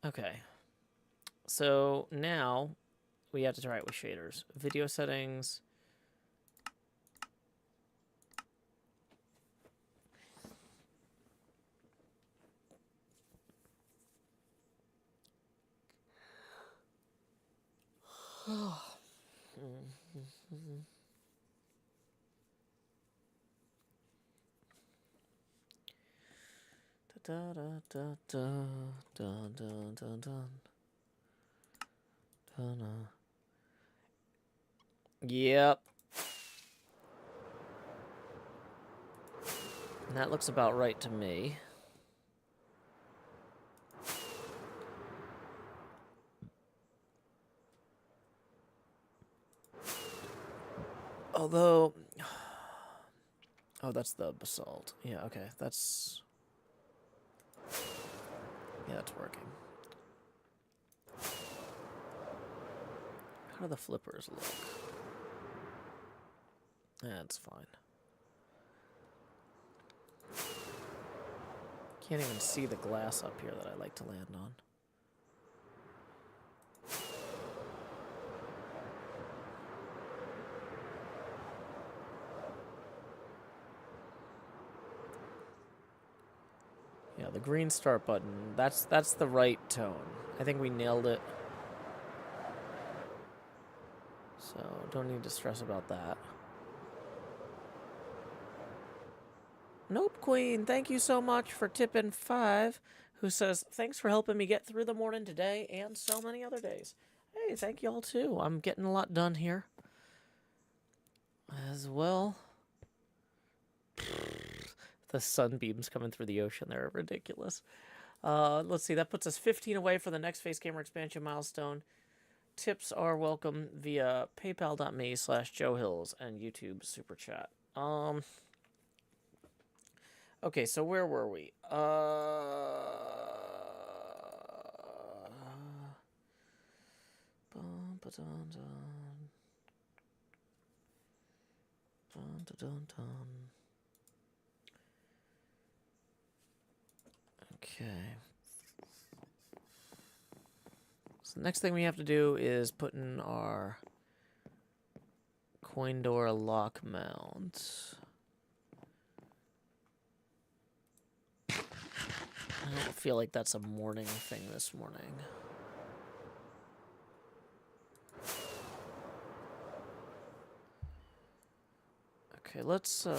Okay. So now we have to try it with shaders. Video settings. Da, da, da, da, da, da, da, da. Da, da. Yep. And that looks about right to me. Although... Oh, that's the basalt. Yeah, okay. That's... Yeah, that's working. How do the flippers look? That's fine. Can't even see the glass up here that I like to land on. Yeah, the green start button, that's the right tone. I think we nailed it. So, don't need to stress about that. Nope, Queen, thank you so much for tipping 5, who says, thanks for helping me get through the morning today and so many other days. Hey, thank y'all too. I'm getting a lot done here. As well. The sunbeams coming through the ocean, they're ridiculous. Let's see, that puts us 15 away for the next face camera expansion milestone. Tips are welcome via paypal.me/JoeHills and YouTube Super Chat. Okay, so where were we? Okay. So the next thing we have to do is put in our coin door lock mount. I don't feel like that's a morning thing this morning. Okay, let's go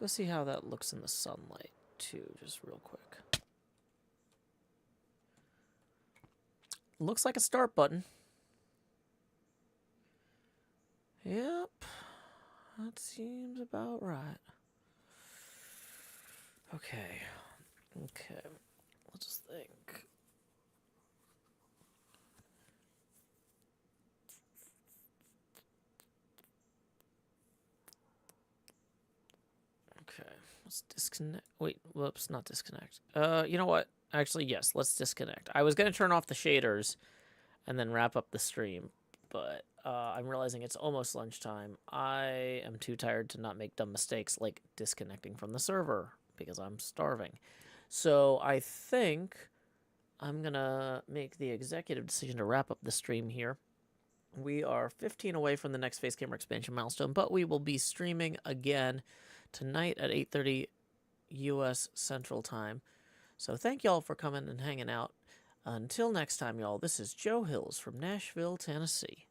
see how that looks in the sunlight too, just real quick. looks like a start button. Yep. That seems about right. Okay. Okay. Let's just think. Okay. Let's disconnect. Wait, whoops, not disconnect. You know what? Actually, yes, let's disconnect. I was going to turn off the shaders and then wrap up the stream, but I'm realizing it's almost lunchtime. I am too tired to not make dumb mistakes like disconnecting from the server because I'm starving. So I think I'm going to make the executive decision to wrap up the stream here. We are 15 away from the next face camera expansion milestone, but we will be streaming again tonight at 8:30 U.S. Central Time. So thank y'all for coming and hanging out. Until next time, y'all, this is Joe Hills from Nashville, Tennessee.